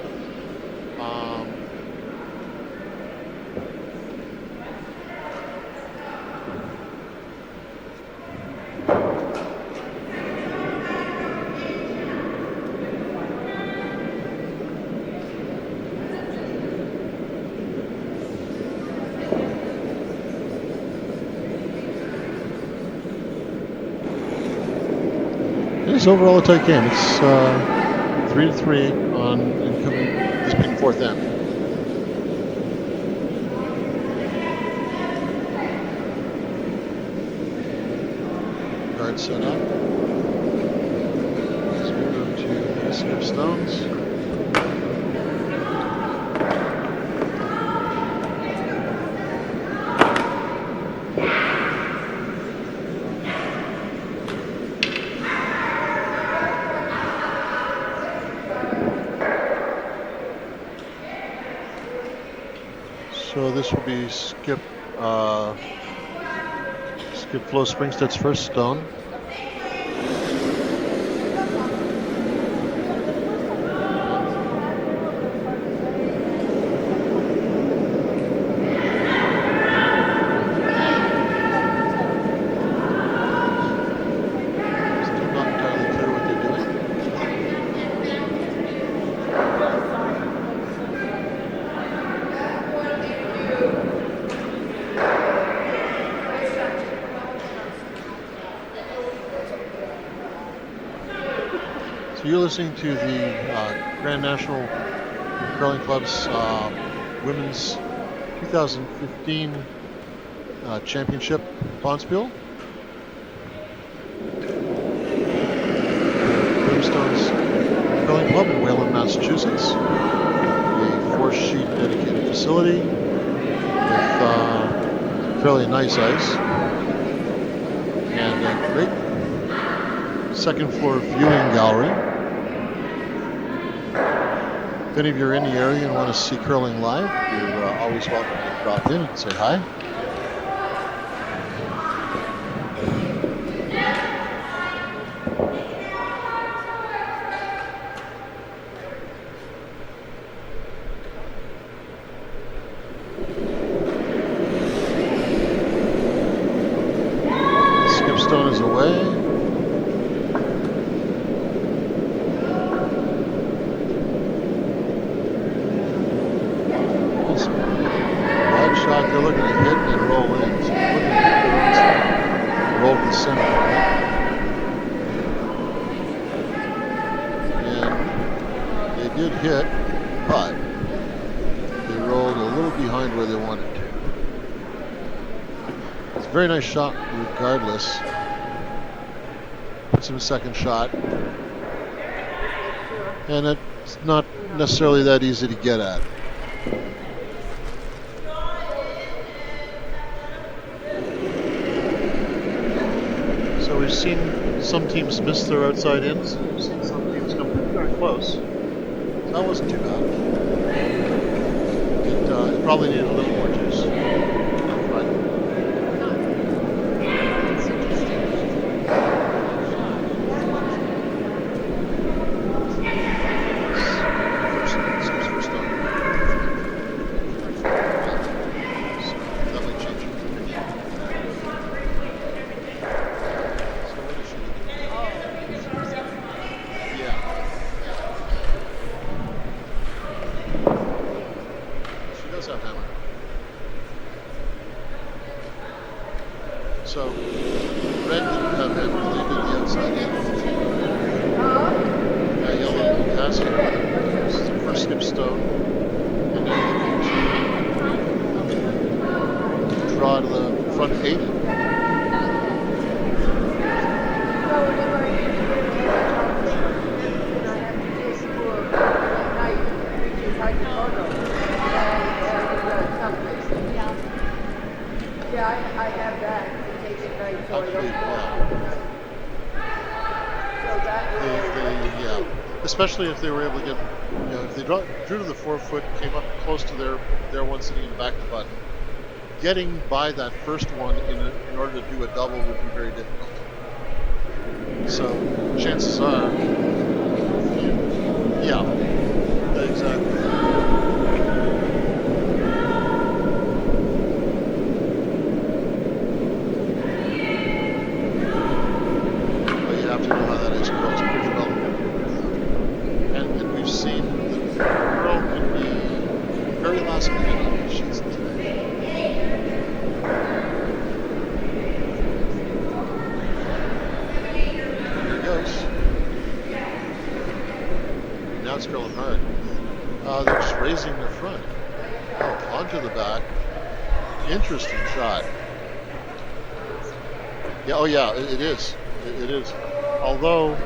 It's overall a tight game. It's 3-3 on incoming, this being 4th end. Guard set up. Let's move to the skip stones. So this will be Skip Flo Springstead's first stone. Still not entirely clear what they're doing. So you're listening to the Grand National Curling Club's Women's 2015 Championship Bonspiel. Brimstone's Curling Club in Wayland, Massachusetts. A 4-sheet dedicated facility with fairly nice ice. And a great second floor viewing gallery. If any of you are in the area and want to see curling live, you're always welcome to drop in and say hi. behind where they wanted to. It's a very nice shot regardless. Puts him a second shot. And it's not necessarily that easy to get at. So we've seen some teams miss their outside ins. We've seen some teams come very close. So that wasn't too bad. It probably needed a little more juice. But so red didn't have hammer, they did the outside in. Yellow has it. This is the first skip stone. And then looking to draw to the front 8. Yeah, I have that. Take it right for you. Yeah. Especially if they were able to get, if they drew to the 4 foot, came up close to their one sitting in the back of the button, getting by that first one in order to do a double would be very difficult. So chances are, yeah, exactly. Now it's curling hard. They're just raising the front. Onto the back. Interesting shot. Yeah, oh yeah, it is. It is. Although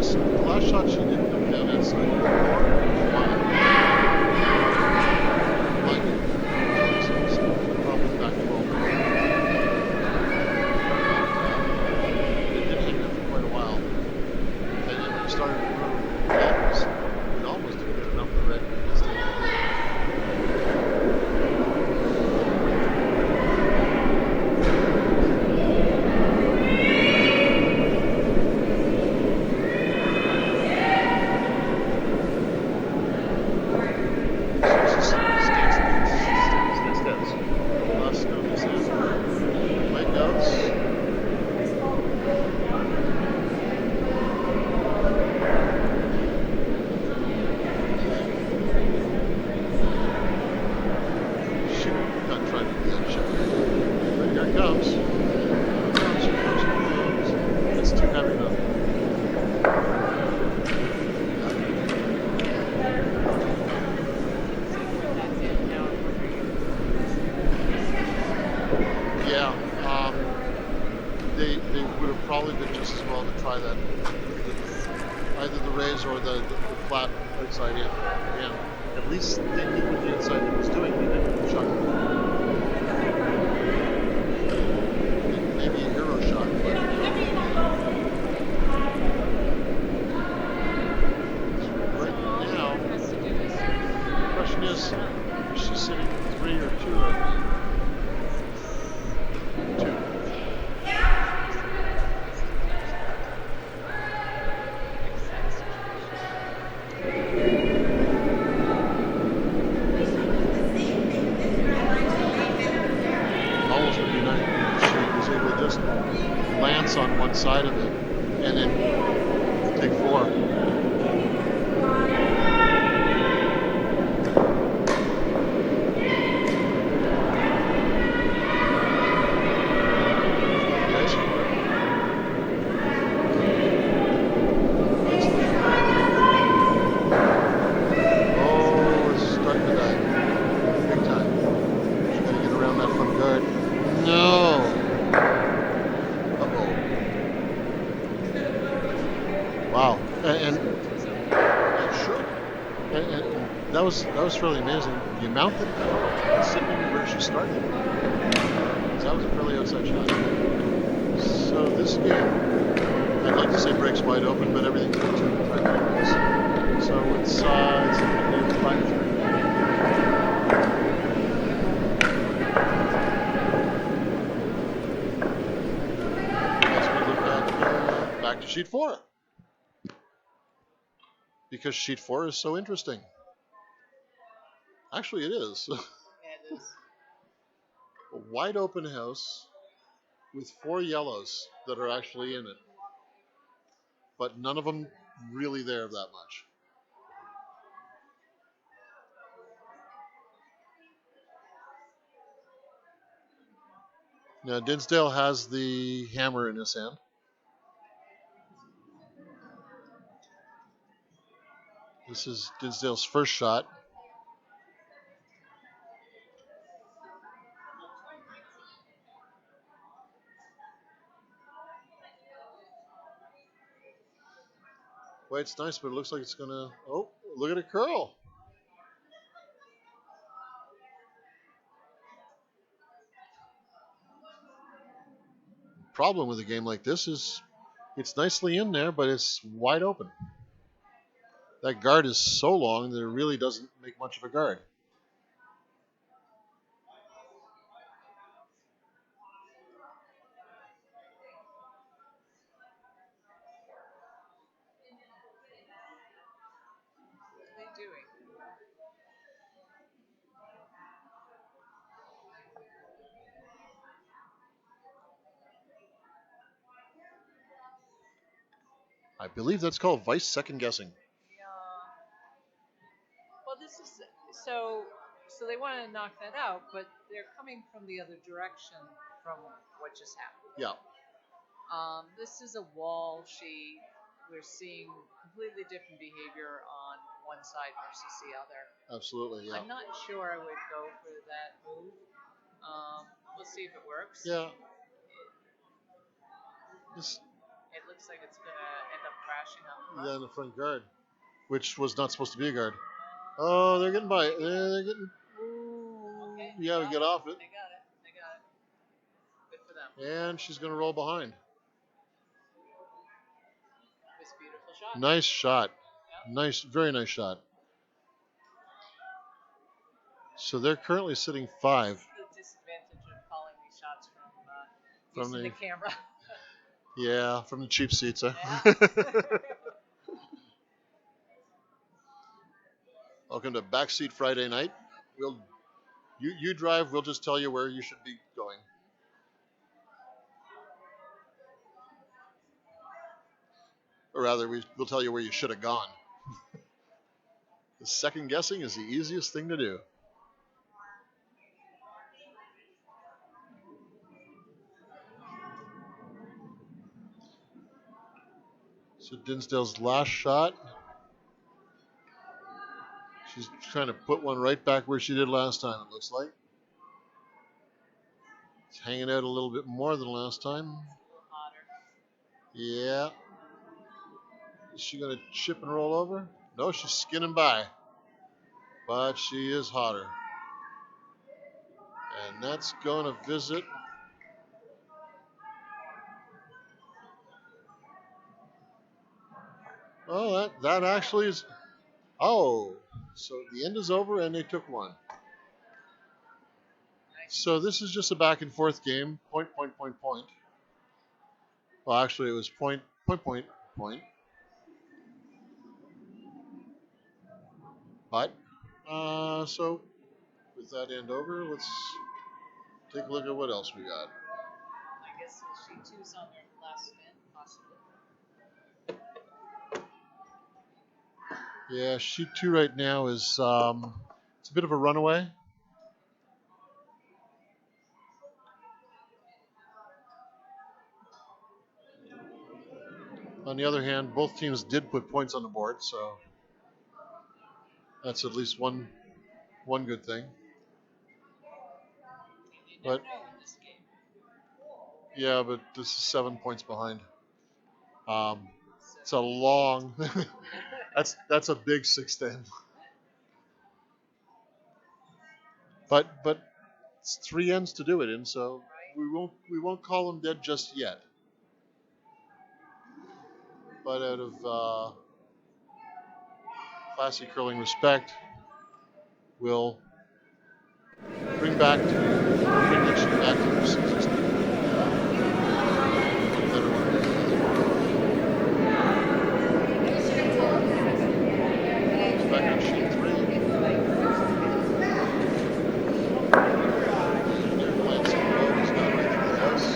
the last shot she didn't come down inside. Probably back 12. It did hang there for quite a while. And then when it started to move, it almost didn't get enough of the red. It's too heavy though. Yeah, they would have probably been just as well to try that, either the raise or the flat outside in. Again, at least they knew what the inside in was doing. They didn't shot. Maybe a hero shot, but right now, the question is she's sitting 3 or 2 right now. 2. lance on one side of it, and then take 4. Wow, and sure, and that was fairly amazing. The amount that sitting where she started, that was a fairly outside shot. So this game, I'd like to say breaks wide open, but everything's been 2-5 minutes. So it's looking at 5-3. As we look at back to sheet 4. Because sheet 4 is so interesting. Actually, it is. Yeah, it is. A wide open house with 4 yellows that are actually in it. But none of them really there that much. Now, Dinsdale has the hammer in his hand. This is Dinsdale's first shot. Well, it's nice, but it looks like it's going to... Oh, look at it curl. Problem with a game like this is it's nicely in there, but it's wide open. That guard is so long that it really doesn't make much of a guard. What are they doing? I believe that's called vice second guessing. Yeah. Well, this is so. So they want to knock that out, but they're coming from the other direction from what just happened. Yeah. This is a wall sheet. We're seeing completely different behavior on one side versus the other. Absolutely, yeah. I'm not sure I would go for that move. We'll see if it works. Yeah. It looks like it's going to end up crashing up front. Yeah, in the front guard, which was not supposed to be a guard. Oh, they're getting by. They're getting. Okay. Yeah, we get off it. They got it. Good for them. And she's going to roll behind. This beautiful shot. Nice shot. Yep. Nice, very nice shot. So they're currently sitting 5. The disadvantage of calling these shots from using the camera. Yeah, from the cheap seats. Huh? Yeah. Welcome to Backseat Friday night. You drive. We'll just tell you where you should be going. Or rather, we'll tell you where you should have gone. The second guessing is the easiest thing to do. So Dinsdale's last shot. She's trying to put one right back where she did last time, it looks like. It's hanging out a little bit more than last time. A little hotter. Yeah. Is she going to chip and roll over? No, she's skinning by. But she is hotter. And that's going to visit. Oh, that actually is. Oh, so the end is over and they took one. So this is just a back and forth game. Point. Well, actually, it was point. But, so with that end over, let's take a look at what else we got. I guess sheet 2's on their last spin, possibly. Yeah, sheet 2 right now is it's a bit of a runaway. On the other hand, both teams did put points on the board, so that's at least one good thing. You never know in this game. Yeah, but this is 7 points behind. It's a long. that's a big 6 to end. But it's 3 ends to do it in, so we won't call them dead just yet. But out of classy curling respect, we'll bring that sheet back to the 60. Back on sheet 3. They're playing some road. He's got right through the house.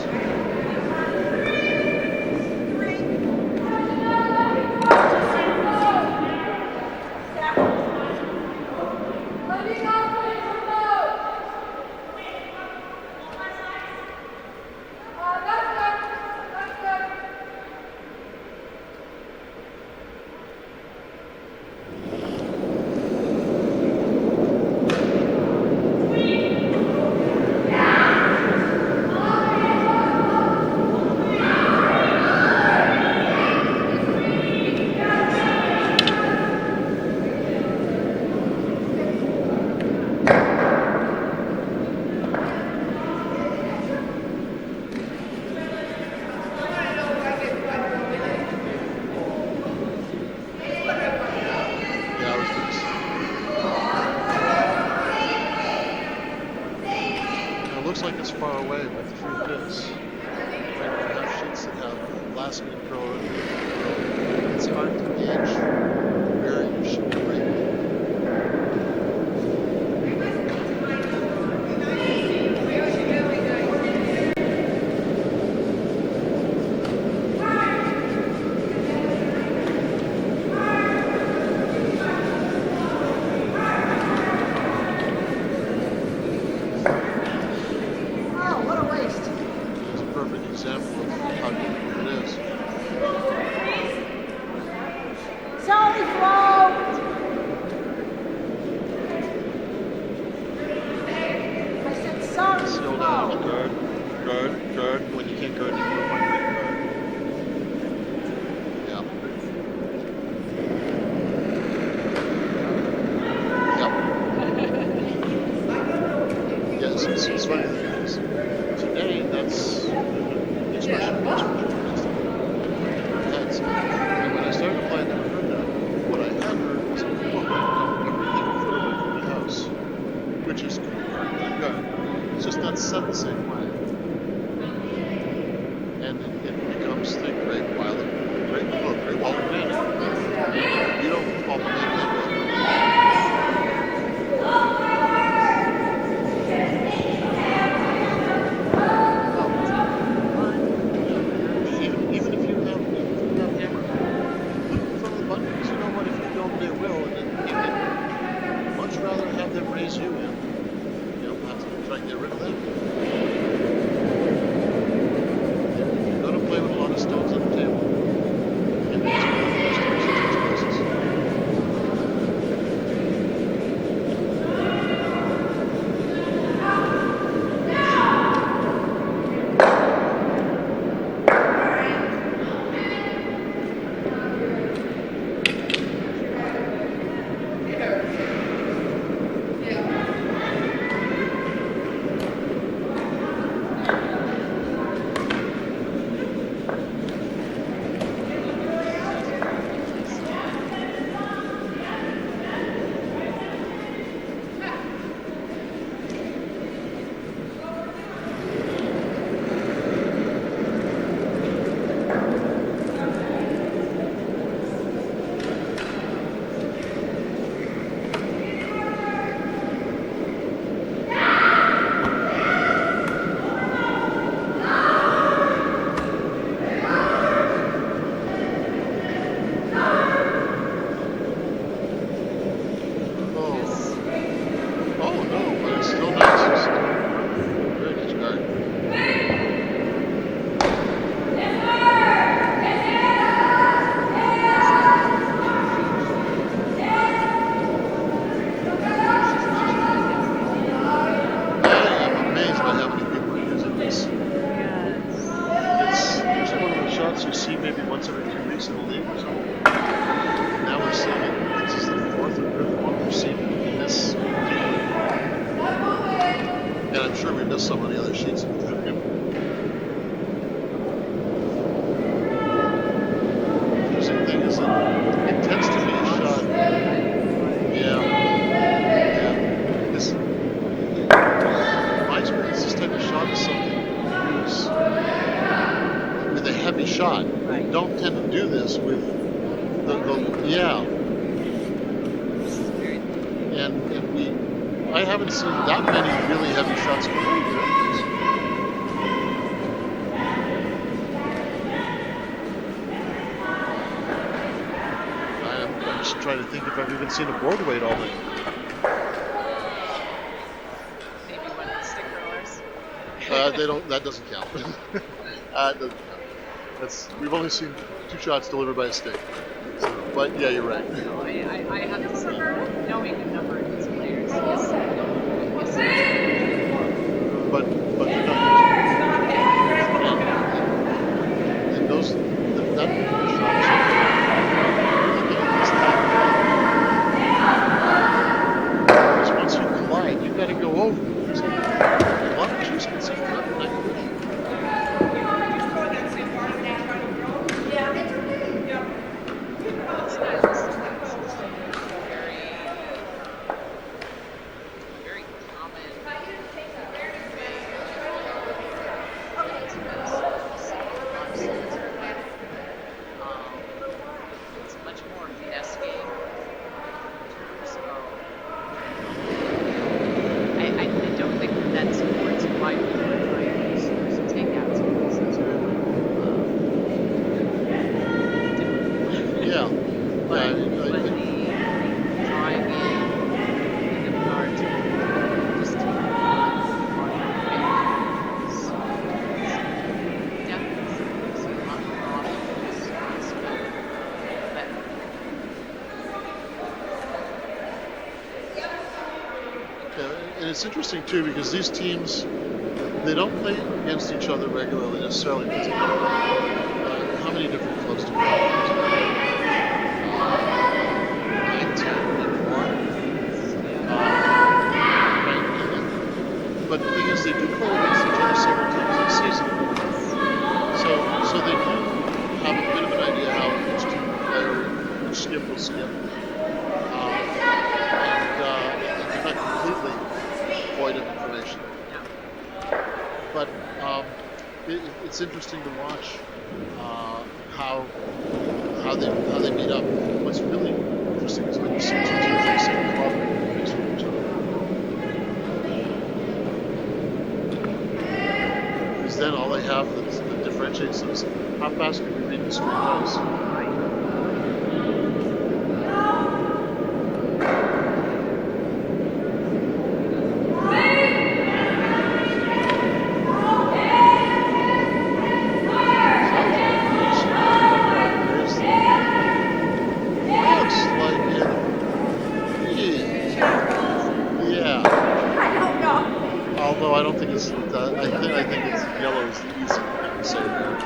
Looks like it's far away, but the truth is, when you have sheets that have last minute curl, it's hard to gauge where you should be breaking. Example of how difficult it is. Sorry, Flo. I said sorry, Slow Flo. down, guard. When you can't guard, you can find where you guard. Yes, it's funny because today that's the expression most heads. And when I started playing, I heard that. What I had heard was everything further from the house, which is good. It's just not set the same way. shots you see maybe once every 2 weeks in the league or something. Now we're seeing it. This is the 4th or 5th one we've seen in this particular. And I'm sure we missed some on the other sheets in the game. The interesting thing is that it tends to be a shot. Yeah. This, in my experience, this type of shot is something you use with a heavy shot. Right. You don't tend to do this with the yeah. And I haven't seen that many really heavy shots come out here. I'm just trying to think if I've even seen a board weight all night. Maybe one of the stick rollers. That doesn't count. Doesn't count. We've only seen 2 shots delivered by a stick. So, but yeah, you're right. No, I have to say, knowing a number of these players, yes. But they're not. And those that shots. Because once you collide, you've got to go over. There's a lot of juice can see that condition. Very common. It's much more finesse game in terms of. I don't think that supports why people are trying to use takeouts because those are Yeah. but the drawing in the regard to just definitely see a lot more options. And it's interesting too because these teams, they don't play against each other regularly necessarily. Because how many different clubs do we have? 9, 10, maybe more. But the thing is, they do play against each other several times in the season. So they do have a bit of an idea how each team will play or each skip will skip. And they're not completely void of information. But it's interesting to watch how they meet up. What's really interesting is when you see 2 teams in the same club mix with each other. Because then all they have that differentiates them is how fast can we read the straight dice. Although I don't think it's, I think it's yellow is the easy thing to say there.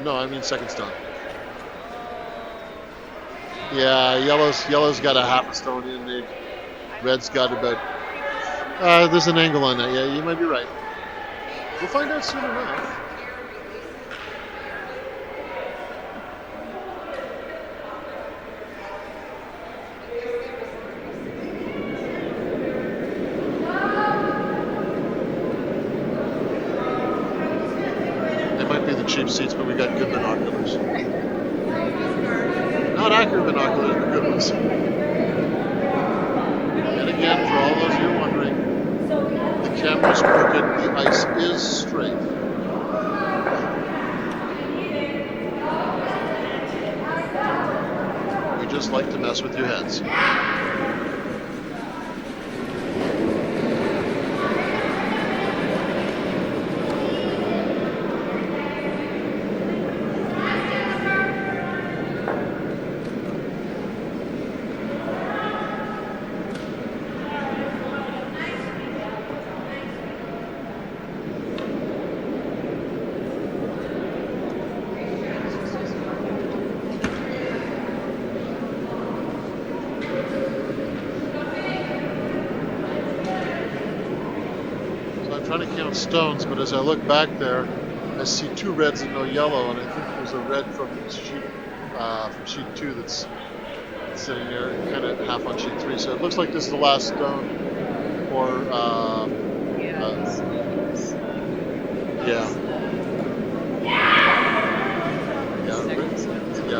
No, I mean second stone. Yeah, yellow's got a half a stone in. Red's got about. There's an angle on that. Yeah, you might be right. We'll find out soon enough. Cheap seats, but we got good binoculars. Not accurate binoculars, but good ones. And again, for all those of you wondering, the camera's crooked, the ice is straight. We just like to mess with your heads. trying to count stones, but as I look back there, I see 2 reds and no yellow, and I think there's a red from sheet 2 that's sitting there, kind of half on sheet 3. So it looks like this is the last stone, or yeah,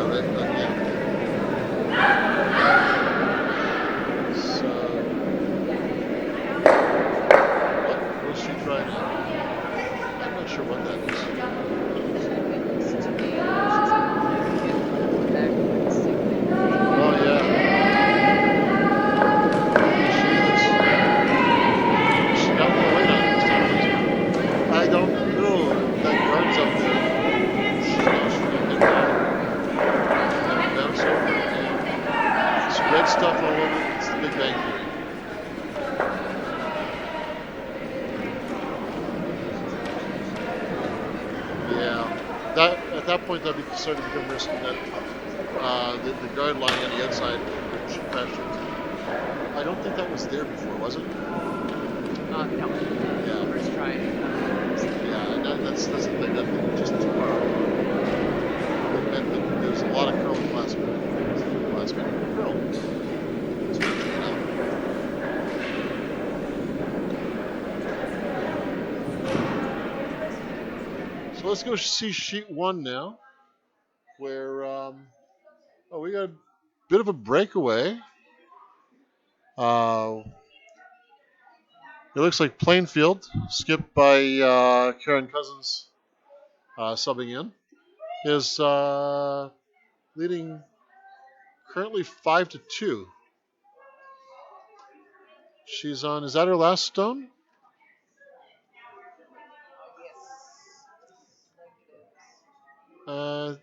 red, yeah. So, what's she trying now? I'm not sure what that is. Oh yeah. She got more weight on it this time. I don't know. That guard's up there. She's not hit that. And bounce over. And some red stuff all over it. It's the Big Bang Theory. Yeah. That at that point that started to become risky. That the guard lying on the outside, she crashed into. I don't think that was there before, was it? No. Yeah. First try. Yeah, that's the thing. That thing just too far over. It meant that there's a lot of curl in class curl. So let's go see sheet 1 now, where we got a bit of a breakaway. It looks like Plainfield, skipped by Karen Cousins, subbing in, is leading currently 5-2. She's on. Is that her last stone?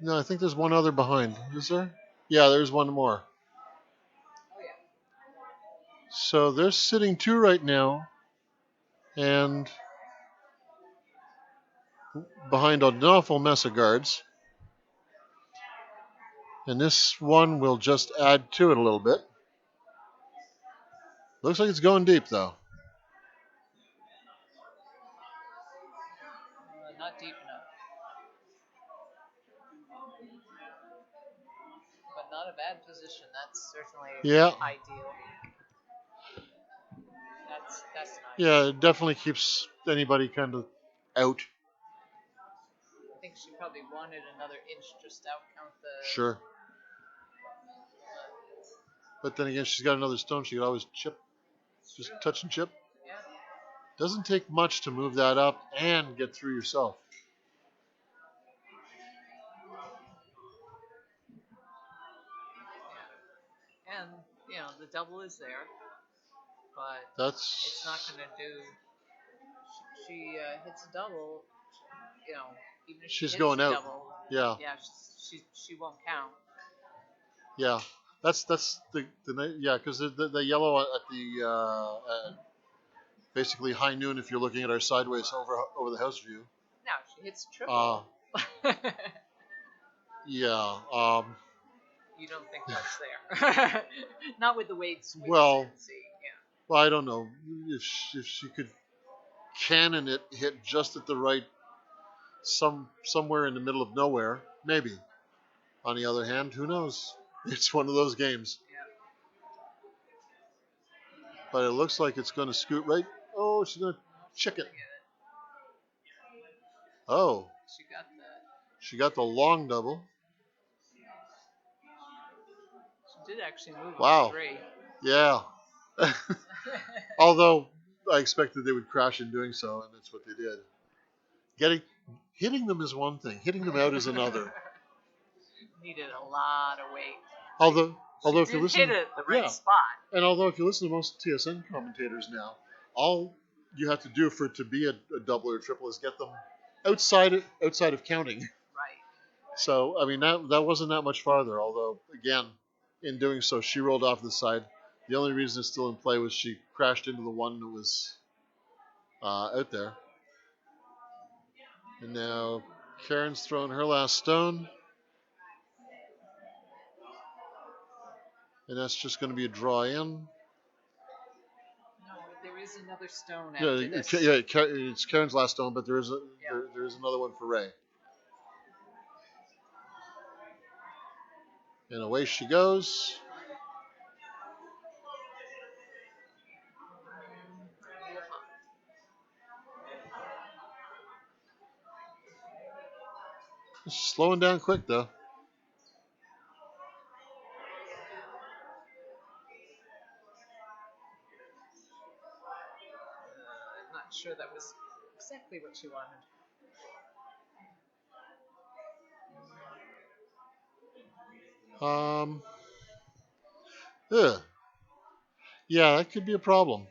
No, I think there's one other behind. Is there? Yeah, there's one more. So they're sitting 2 right now, and behind an awful mess of guards. And this one will just add to it a little bit. Looks like it's going deep, though. Not deep enough. But not a bad position. That's certainly ideal. That's nice. Yeah, it definitely keeps anybody kind of out. I think she probably wanted another inch just to outcount the. Sure. But then again, she's got another stone. She could always chip. Just touch and chip. Yeah. Doesn't take much to move that up and get through yourself. And, the double is there, but it's not going to do. She hits a double, even if she's hits going a out. Double, Yeah. Yeah, she won't count. Yeah, that's the because the yellow at the basically high noon if you're looking at our sideways over the house view. No, she hits triple. Yeah. You don't think that's there? Not with the weight swings. Well, I don't know if she could cannon it, hit just at the right somewhere in the middle of nowhere, maybe. On the other hand, who knows? It's one of those games. Yeah. But it looks like it's going to scoot right. Oh, she's going to chick it. Oh. She got that. She got the long double. She did actually move. Wow. 3. Yeah. Although I expected they would crash in doing so, and that's what they did. Hitting them is one thing. Hitting them out is another. Needed a lot of weight. Although if you listen, hit it at the right spot. And although if you listen to most TSN commentators now, all you have to do for it to be a double or a triple is get them outside of counting. Right. So I mean that wasn't that much farther. Although again, in doing so, she rolled off the side. The only reason it's still in play was she crashed into the one that was out there. And now Karen's thrown her last stone. And that's just going to be a draw in. No, there is another stone Yeah, after this. it's Karen's last stone, but there is another one for Ray. And away she goes. Slowing down quick though. I'm not sure that was exactly what she wanted. Yeah. Yeah, that could be a problem.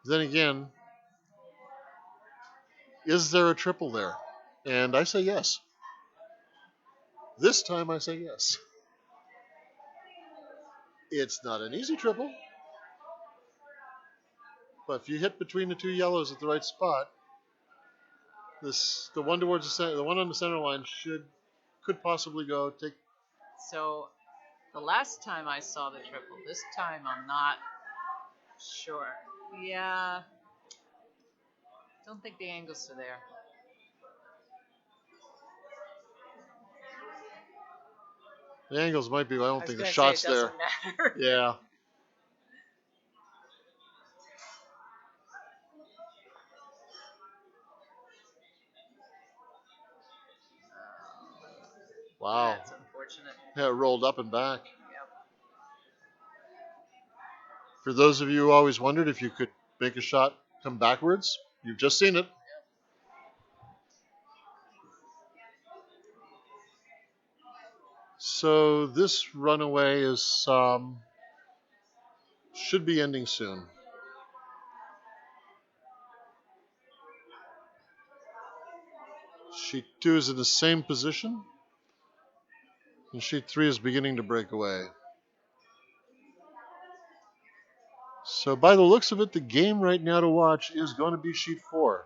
Then again, is there a triple there? And I say yes. This time I say yes. It's not an easy triple, but if you hit between the two yellows at the right spot, the one towards the center, the one on the center line could possibly go take. So the last time I saw the triple, this time I'm not sure. Yeah, don't think the angles are there. The angles might be, but I don't think the Say, shot's it there. doesn't matter. Yeah. Wow. That's unfortunate. Yeah, it rolled up and back. Yep. For those of you who always wondered if you could make a shot come backwards, you've just seen it. So this runaway is should be ending soon. Sheet 2 is in the same position, and sheet 3 is beginning to break away. So by the looks of it, the game right now to watch is going to be sheet 4.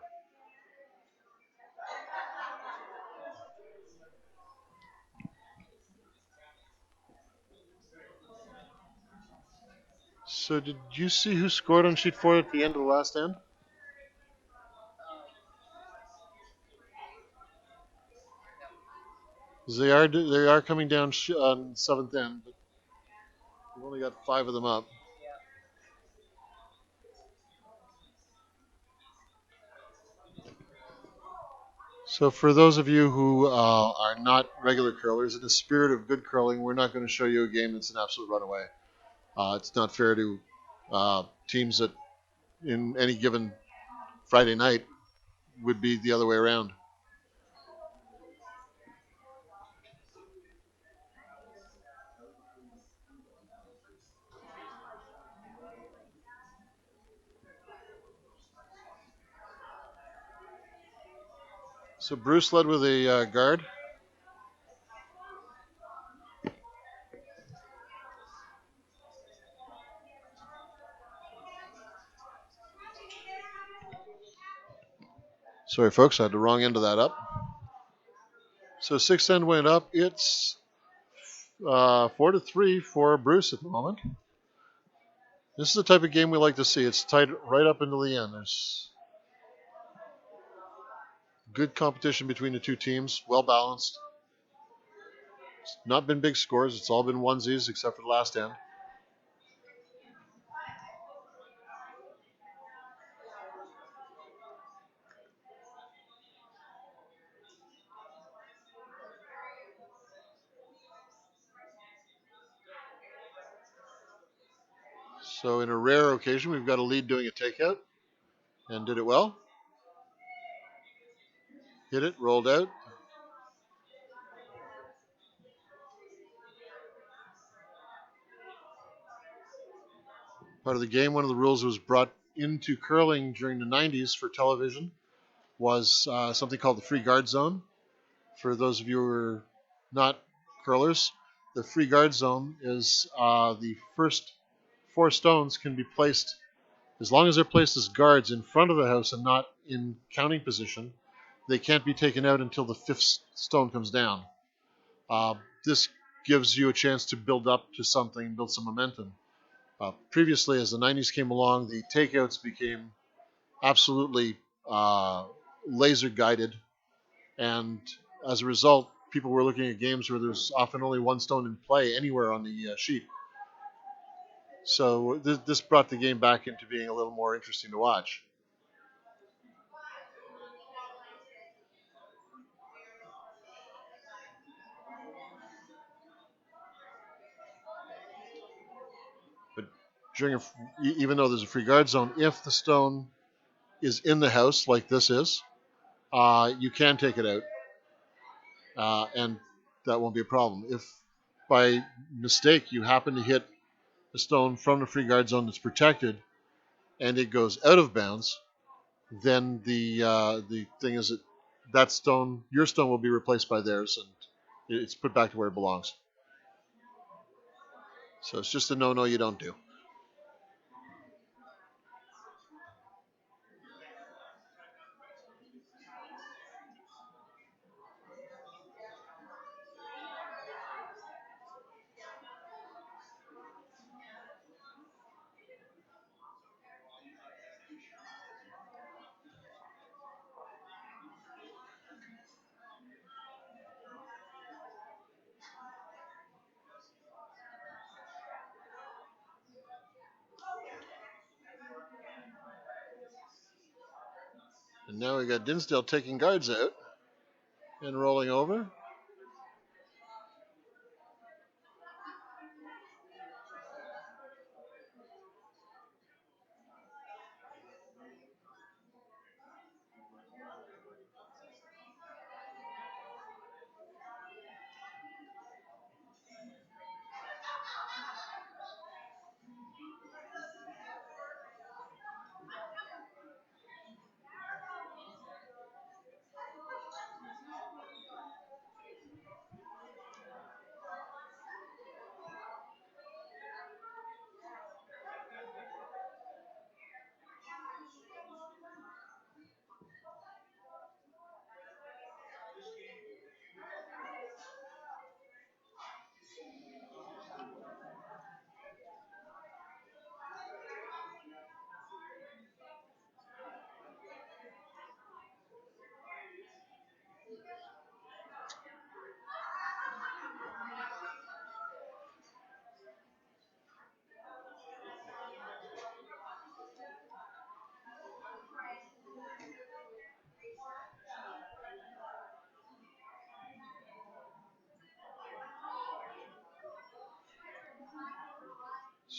So did you see who scored on sheet 4 at the end of the last end? They are coming down on 7th end, but we've only got 5 of them up. So for those of you who are not regular curlers, in the spirit of good curling, we're not going to show you a game that's an absolute runaway. It's not fair to teams that in any given Friday night would be the other way around. So Bruce led with a guard. Sorry, folks, I had the wrong end of that up. So 6th end went up. It's 4-3 for Bruce at the moment. This is the type of game we like to see. It's tight right up until the end. There's good competition between the two teams, well balanced. It's not been big scores. It's all been onesies except for the last end. So in a rare occasion, we've got a lead doing a takeout and did it well. Hit it, rolled out. Part of the game, one of the rules that was brought into curling during the 90s for television was something called the free guard zone. For those of you who are not curlers, the free guard zone is the first 4 stones can be placed, as long as they're placed as guards in front of the house and not in counting position, they can't be taken out until the 5th stone comes down. This gives you a chance to build up to something, build some momentum. Previously, as the 90s came along, the takeouts became absolutely laser guided, and as a result, people were looking at games where there's often only one stone in play anywhere on the sheet. So this brought the game back into being a little more interesting to watch. But even though there's a free guard zone, if the stone is in the house like this is, you can take it out, and that won't be a problem. If by mistake you happen to hit a stone from the free guard zone that's protected, and it goes out of bounds, then the thing is that stone, your stone, will be replaced by theirs, and it's put back to where it belongs. So it's just a no you don't do. And now we got Dinsdale taking guards out and rolling over.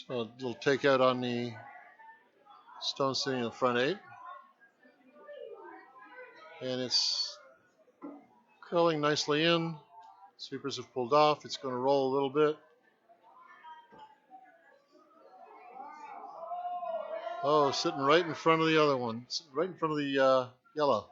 So a little takeout on the stone sitting in the front 8. And it's curling nicely in. Sweepers have pulled off. It's going to roll a little bit. Oh, sitting right in front of the other one. Sitting right in front of the yellow.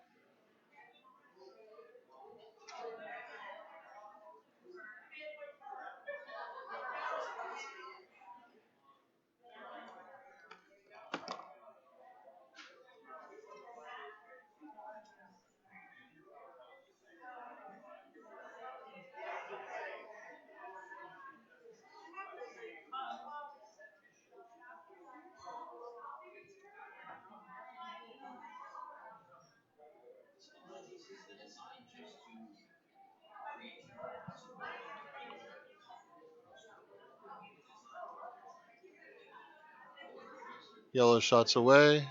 Yellow shots away.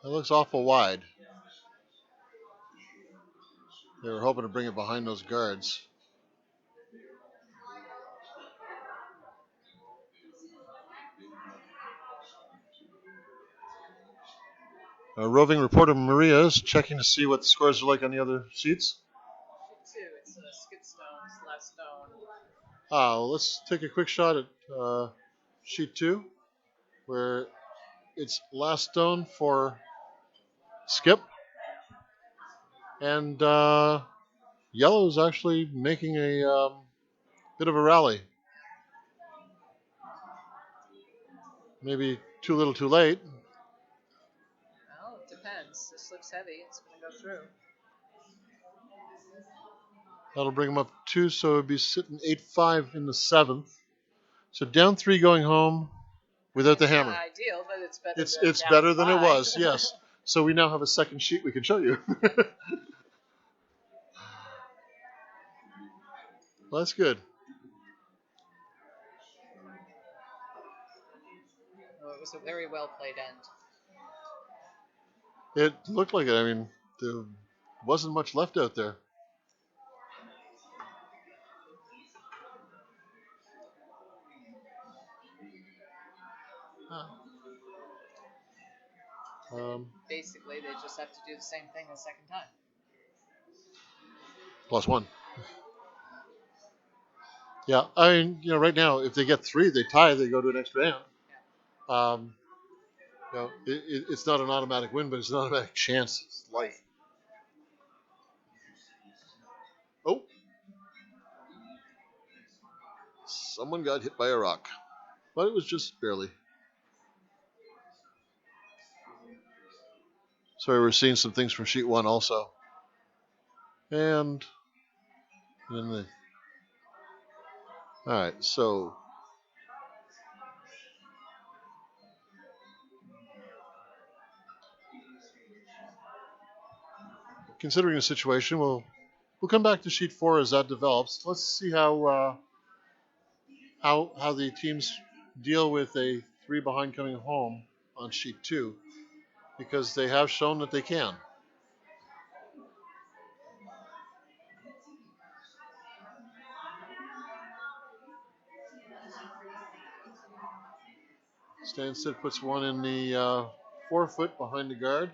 That looks awful wide. They were hoping to bring it behind those guards. Roving reporter Maria is checking to see what the scores are like on the other sheets. Sheet 2, it's skip stones, last stone. Well, let's take a quick shot at sheet 2, where it's last stone for Skip. And yellow is actually making a bit of a rally. Maybe too little too late. Well, it depends. This looks heavy. It's going to go through. That'll bring them up 2, so it'd be sitting 8-5 in the 7th. So down 3 going home without the It's hammer. not ideal, but it's better It's than it's down better than it 5. was, yes. So we now have a second sheet we can show you. Well, that's good. Oh, it was a very well played end. It looked like it. I mean, there wasn't much left out there. Basically, they just have to do the same thing a second time. +1. Yeah, I mean, right now, if they get 3, they tie, they go to an extra hand. It's not an automatic win, but it's an automatic chance. It's life. Oh, someone got hit by a rock, but it was just barely. Sorry, we're seeing some things from sheet 1 also. And then all right, so considering the situation, we'll come back to sheet 4 as that develops. Let's see how the teams deal with a 3 behind coming home on sheet 2, because they have shown that they can. Stansted puts 1 in the 4-foot behind the guard.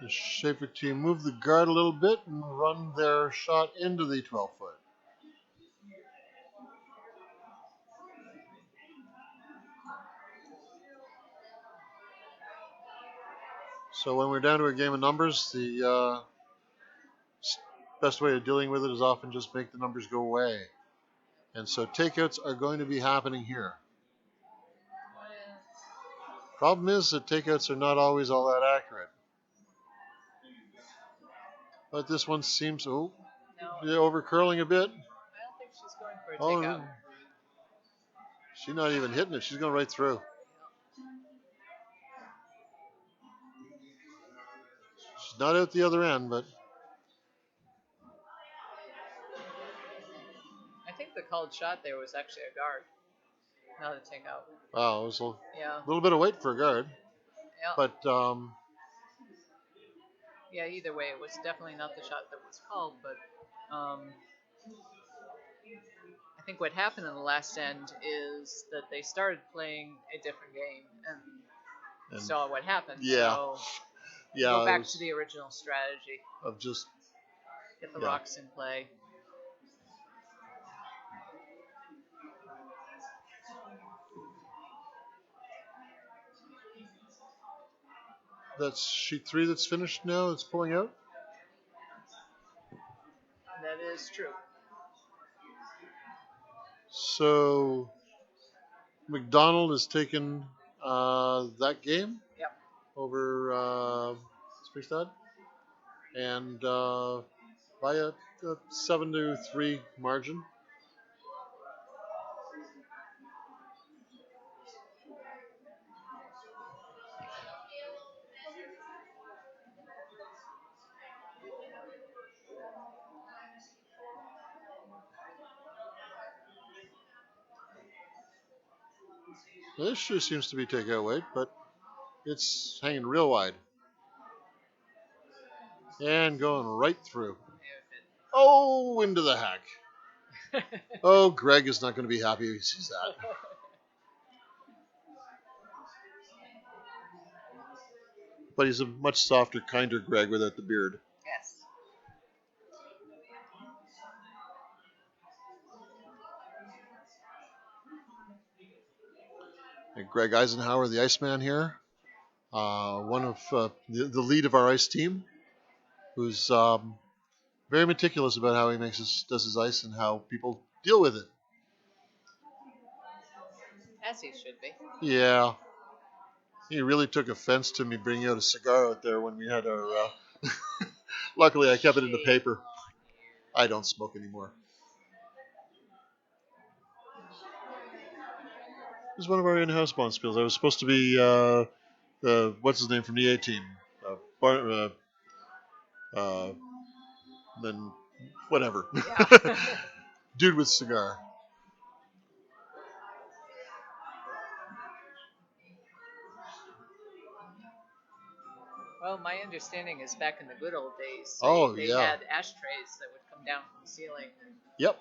The Schaefer team move the guard a little bit and run their shot into the 12-foot. So when we're down to a game of numbers, the best way of dealing with it is often just make the numbers go away. And so takeouts are going to be happening here. Problem is that takeouts are not always all that accurate. But this one seems, over curling a bit. I don't think she's going for a takeout. She's not even hitting it. She's going right through. She's not out the other end, but I think the called shot there was actually a guard, not a takeout. wow, it was a Yeah. little bit of weight for a guard. Yeah. But yeah, either way, it was definitely not the shot that was called. But I think what happened in the last end is that they started playing a different game and saw what happened. Yeah. So yeah, go back to the original strategy of just get the rocks in play. That's sheet 3 that's finished now. It's pulling out. That is true. So McDonald has taken that game. Yep. Over Springstad, and by a 7-3 margin. This sure seems to be takeout weight, but it's hanging real wide. And going right through. Oh, into the hack. Oh, Greg is not going to be happy if he sees that. But he's a much softer, kinder Greg without the beard. Yes. And Greg Eisenhower, the Iceman here, one of the lead of our ice team, who's very meticulous about how he does his ice and how people deal with it. As he should be. Yeah. He really took offense to me bringing out a cigar out there when we had our... Luckily, I kept it in the paper. I don't smoke anymore. It was one of our in-house bond spills. I was supposed to be... what's his name from the A team? Then whatever. Yeah. Dude with cigar. Well, my understanding is back in the good old days, they Yeah. had ashtrays that would come down from the ceiling. Yep.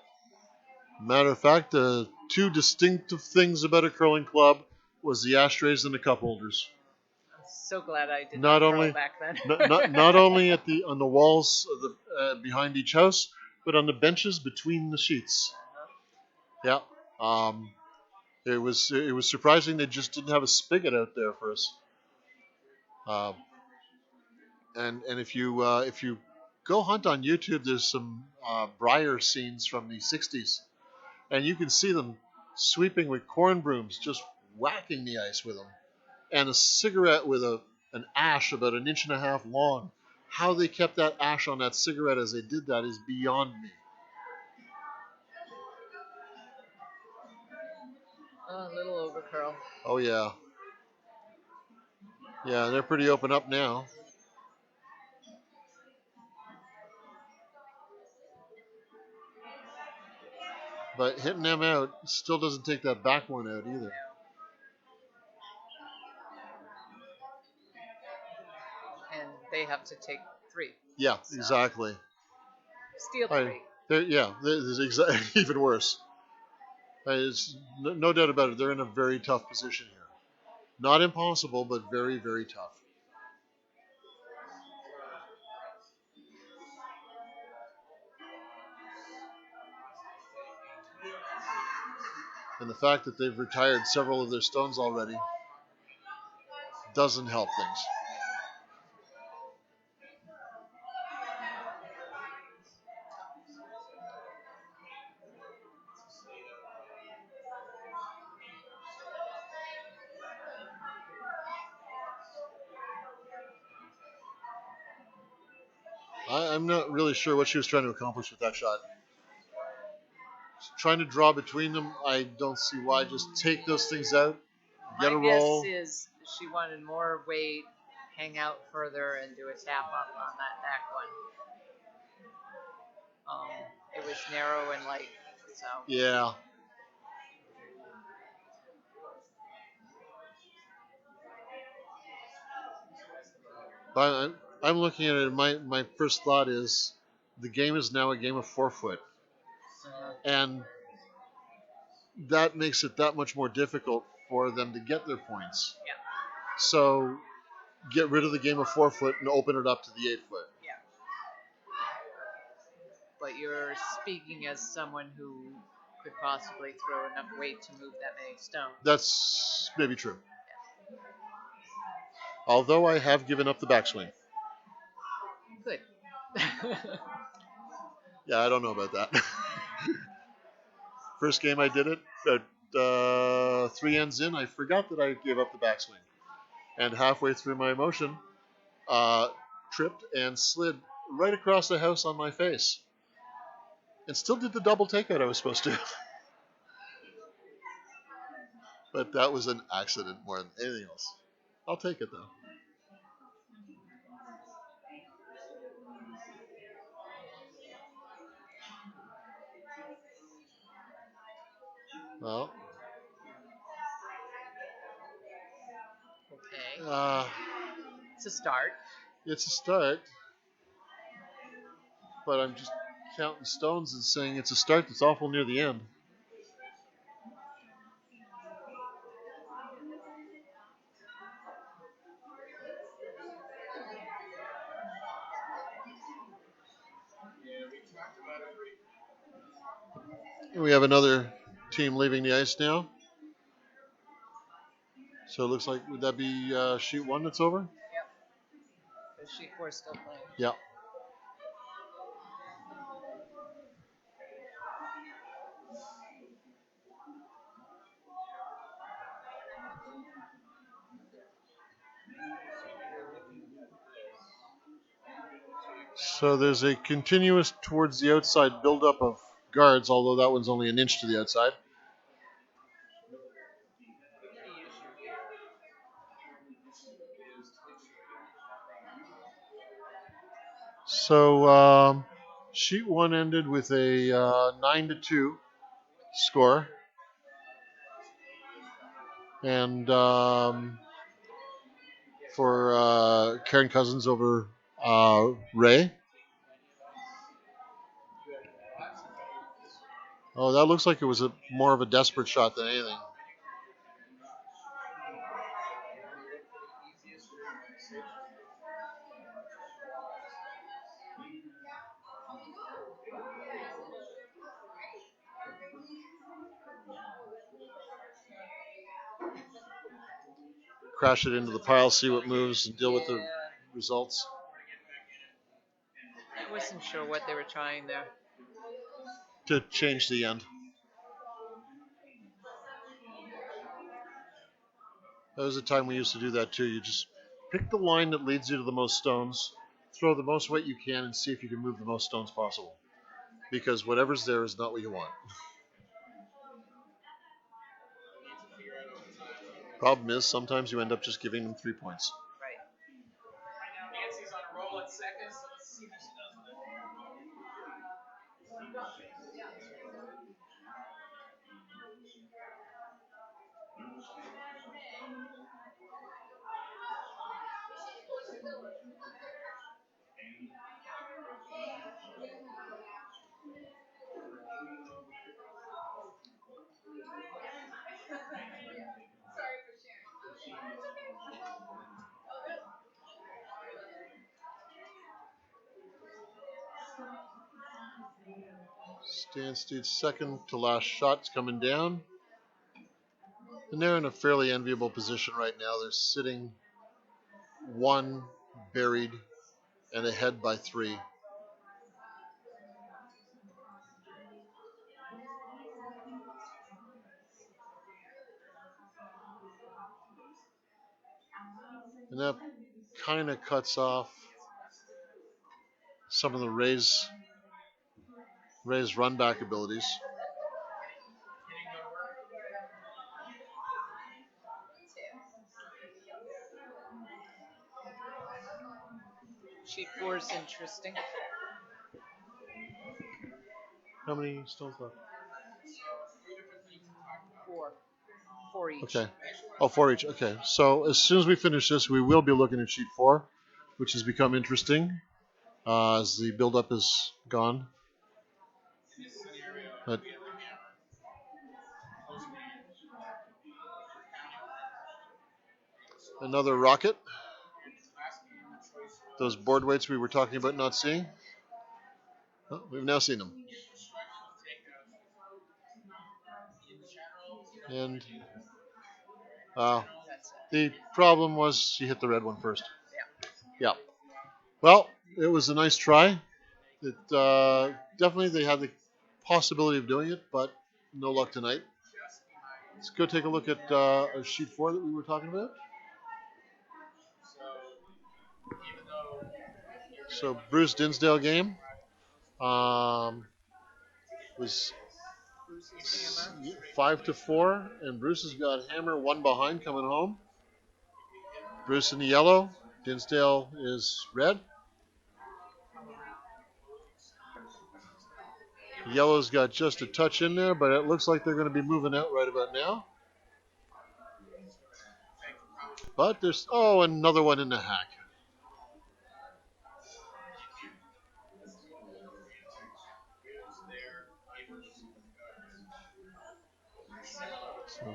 Matter of fact, two distinctive things about a curling club was the ashtrays and the cup holders. I'm so glad I did Not not only curl back then. not only on the walls of the behind each house, but on the benches between the sheets. Yeah. It was surprising they just didn't have a spigot out there for us. And if you go hunt on YouTube, there's some Briar scenes from the '60s, and you can see them sweeping with corn brooms, just whacking the ice with them, and a cigarette with an ash about an inch and a half long. How they kept that ash on that cigarette as they did that is beyond me. Oh, a little overcurl. Oh yeah. Yeah, they're pretty open up now. But hitting them out still doesn't take that back one out either. And they have to take 3. Yeah, So, exactly. steal 3. There's even worse. It's no doubt about it. They're in a very tough position here. Not impossible, but very, very tough. And the fact that they've retired several of their stones already doesn't help things. I'm not really sure what she was trying to accomplish with that shot. Trying to draw between them, I don't see why. Just take those things out, get a roll. My guess is she wanted more weight, hang out further, and do a tap up on that back one. It was narrow and light, so. Yeah. But I'm looking at it. My first thought is the game is now a game of 4-foot, and that makes it that much more difficult for them to get their points. Yeah. So get rid of the game of 4-foot and open it up to the 8-foot. Yeah. But you're speaking as someone who could possibly throw enough weight to move that many stones. That's maybe true. Yeah. Although I have given up the backswing. Good. Yeah, I don't know about that. First game I did it, at 3 ends in, I forgot that I gave up the backswing. And halfway through my motion, tripped and slid right across the house on my face. And still did the double takeout I was supposed to. But that was an accident more than anything else. I'll take it though. Well, okay. It's a start. It's a start. But I'm just counting stones and saying it's a start that's awful near the end. We have another team leaving the ice now. So it looks like, would that be sheet 1 that's over? Yep. So sheet 4 is still playing. Yeah. So there's a continuous towards the outside buildup of guards, although that one's only an inch to the outside. So sheet 1 ended with a 9-2 score. And for Karen Cousins over Ray. Oh, that looks like it was more of a desperate shot than anything. Crash it into the pile, see what moves, and deal with the results. I wasn't sure what they were trying there. To change the end. That was a time we used to do that too. You just pick the line that leads you to the most stones, throw the most weight you can, and see if you can move the most stones possible. Because whatever's there is not what you want. Problem is, sometimes you end up just giving them 3 points. Right. Nancy's on a roll at second. Let's see what she does with Stan Steed's second to last shot's coming down. And they're in a fairly enviable position right now. They're sitting 1 buried and ahead by 3. And that kind of cuts off some of the Rays' run back abilities. Sheet 4 is interesting. How many stones left? 4. 4 each. Okay. Oh, 4 each. Okay. So as soon as we finish this, we will be looking at sheet 4, which has become interesting as the buildup is gone. But another rocket. Those board weights we were talking about not seeing. Oh, we've now seen them. And the problem was she hit the red one first. Yeah. Well, it was a nice try. It definitely they had the possibility of doing it, but no luck tonight. Let's go take a look at sheet 4 that we were talking about. So Bruce Dinsdale game was 5-4, and Bruce has got Hammer 1 behind coming home. Bruce in the yellow, Dinsdale is red. Yellow's got just a touch in there, but it looks like they're going to be moving out right about now. But there's, another one in the hack. So.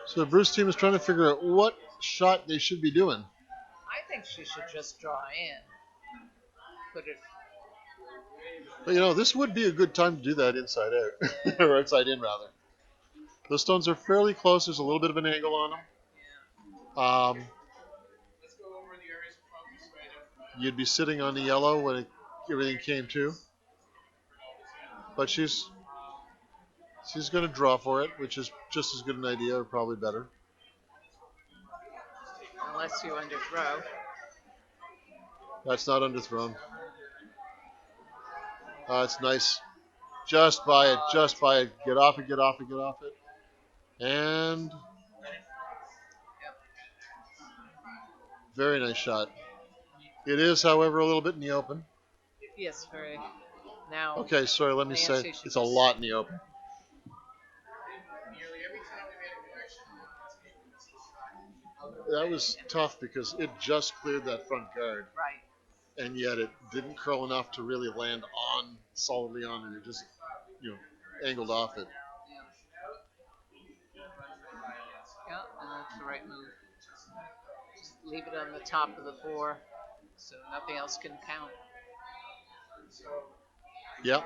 So the Bruce team is trying to figure out what shot they should be doing. I think she should just draw in. Put it. But this would be a good time to do that inside out, or outside in rather. Those stones are fairly close. There's a little bit of an angle on them. Yeah. You'd be sitting on the yellow when everything came to. But she's going to draw for it, which is just as good an idea, or probably better. Unless you underthrow. That's not underthrown. It's nice. Just by it, just by it. Get off it, get off it, get off it. And very nice shot. It is, however, a little bit in the open. Yes, very. Now. Okay, sorry, let me say it's a lot in the open. That was tough because it just cleared that front guard. Right. And yet it didn't curl enough to really land solidly on it. It just, angled off it. Yeah, and that's the right move. Just leave it on the top of the 4 so nothing else can count. Yep.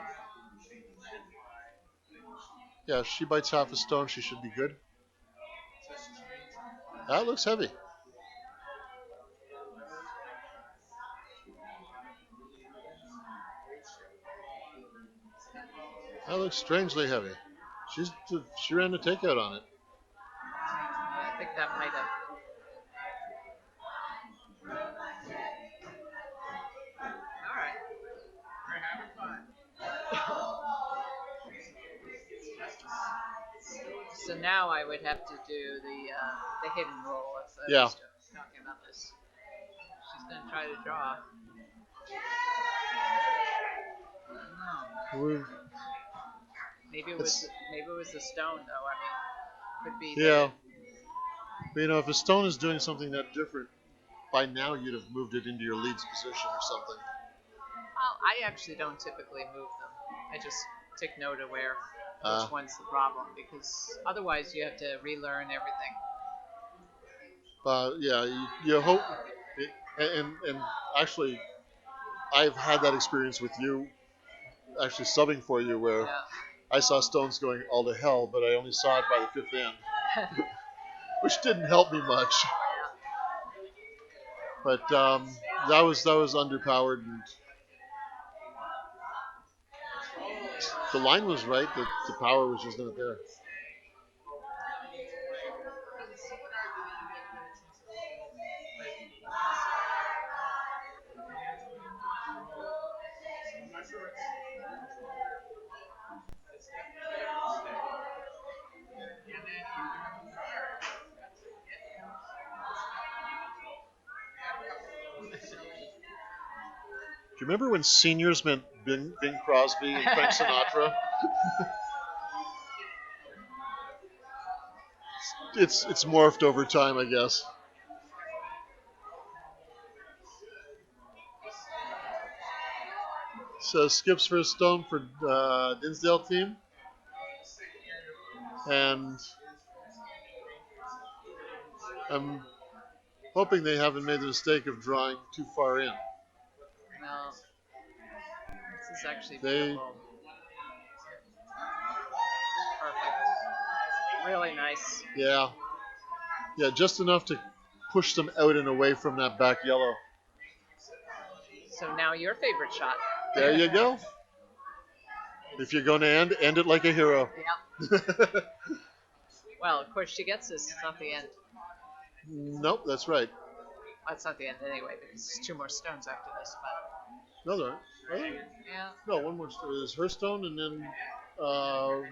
Yeah, if she bites half a stone, she should be good. That looks heavy. That looks strangely heavy. She ran the takeout on it. I think that might have. All right. We're having fun. So now I would have to do the hidden roll if I was talking about this. She's going to try to draw. Maybe it was the stone though. I mean, could be. Yeah. But if a stone is doing something that different, by now you'd have moved it into your lead's position or something. Well, I actually don't typically move them. I just take note of which one's the problem, because otherwise you have to relearn everything. Yeah, you hope, and actually, I've had that experience with you, actually subbing for you, where I saw stones going all to hell, but I only saw it by the 5th end, which didn't help me much. But that was underpowered, and the line was right. The power was just not there. Do you remember when seniors meant Bing Crosby and Frank Sinatra? It's morphed over time, I guess. So skips for a stone for Dinsdale team. And I'm hoping they haven't made the mistake of drawing too far in. No. This is actually beautiful. Perfect. Really nice. Yeah. Yeah, just enough to push them out and away from that back yellow. So now your favorite shot. There you go. If you're going to end it like a hero. Yeah. Well, of course, she gets this. It's not the end. Nope, that's right. That's not the end anyway, because there's 2 more stones after this. But No, there aren't. Are there? yeah, No, one more stone. There's her stone and then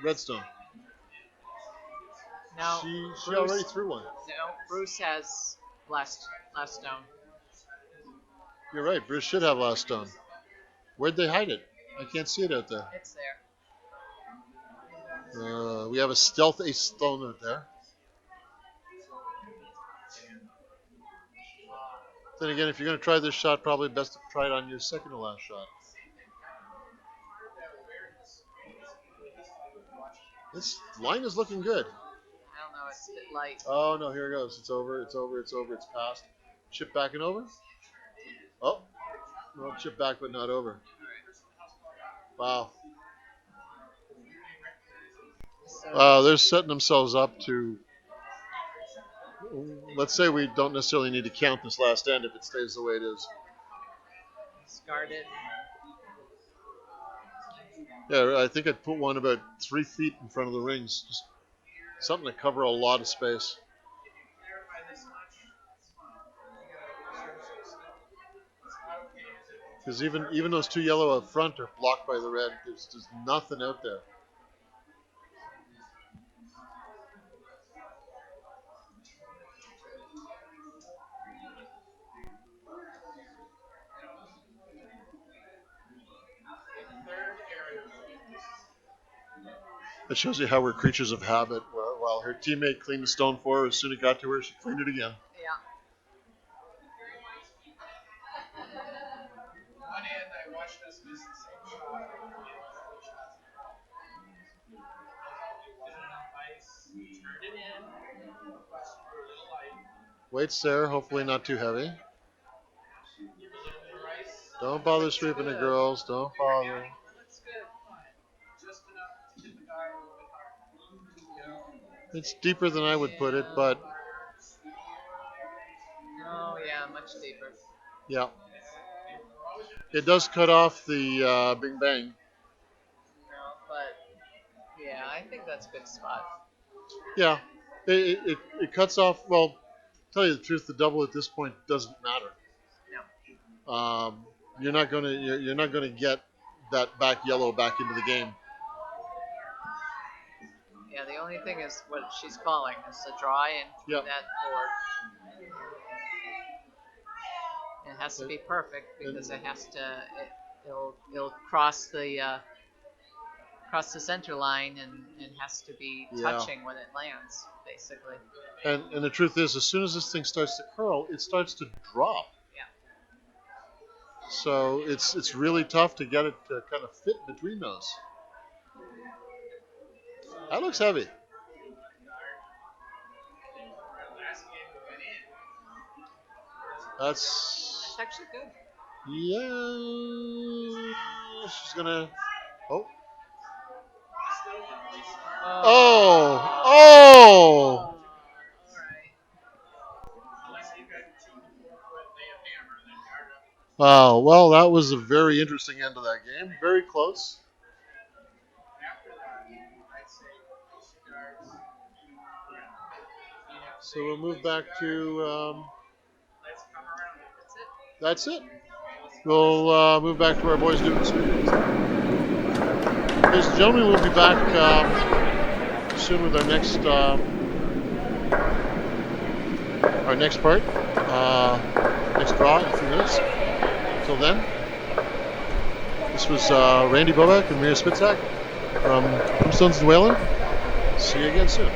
redstone. no. She Bruce, already threw one. No, Bruce has last stone. You're right. Bruce should have last stone. Where'd they hide it? I can't see it out there. It's there. We have a stealth ace stone out there. Then again, if you're going to try this shot, probably best to try it on your second to last shot. This line is looking good. I don't know. It's a bit light. Oh, no, here it goes. It's over, it's over, it's over, it's past. Chip back and over. Oh, well, chip back but not over. Wow. They're setting themselves up to, let's say we don't necessarily need to count this last end if it stays the way it is. Discard it. Yeah, I think I'd put one about 3 feet in front of the rings. Just something to cover a lot of space. Because even those 2 yellow up front are blocked by the red. There's just nothing out there. It shows you how we're creatures of habit. While her teammate cleaned the stone for her, as soon as it got to her, she cleaned it again. Yeah. One end, I watched us miss the same shot. Put it on ice, turned it in. Weight's there, hopefully not too heavy. Don't bother sweeping it, girls. Don't bother. That's good. Just enough to hit the guy a little bit hard. It's deeper than I would put it, but Oh yeah, much deeper. yeah. It does cut off the Bing Bang. No, but yeah, I think that's a good spot. Yeah. It cuts off, well, tell you the truth, the double at this point doesn't matter. No. You're not gonna get that back yellow back into the game. Yeah, the only thing is what she's calling is to draw in Yep. that board. It has to be perfect because it has to. It'll cross the center line and it has to be touching when it lands, basically. And the truth is, as soon as this thing starts to curl, it starts to drop. Yeah. So it's really tough to get it to kind of fit between those. That looks heavy. That's actually good. Yeah. She's gonna. Oh. Oh. Oh. Wow. Well, that was a very interesting end of that game. Very close. So we'll move back to. That's it. We'll move back to our boys doing sweepings. Ladies and gentlemen, we'll be back soon with our next part, next draw in a few minutes. Until then, this was Randy Bobak and Mira Spitzak from Tombstones and Whalen. See you again soon.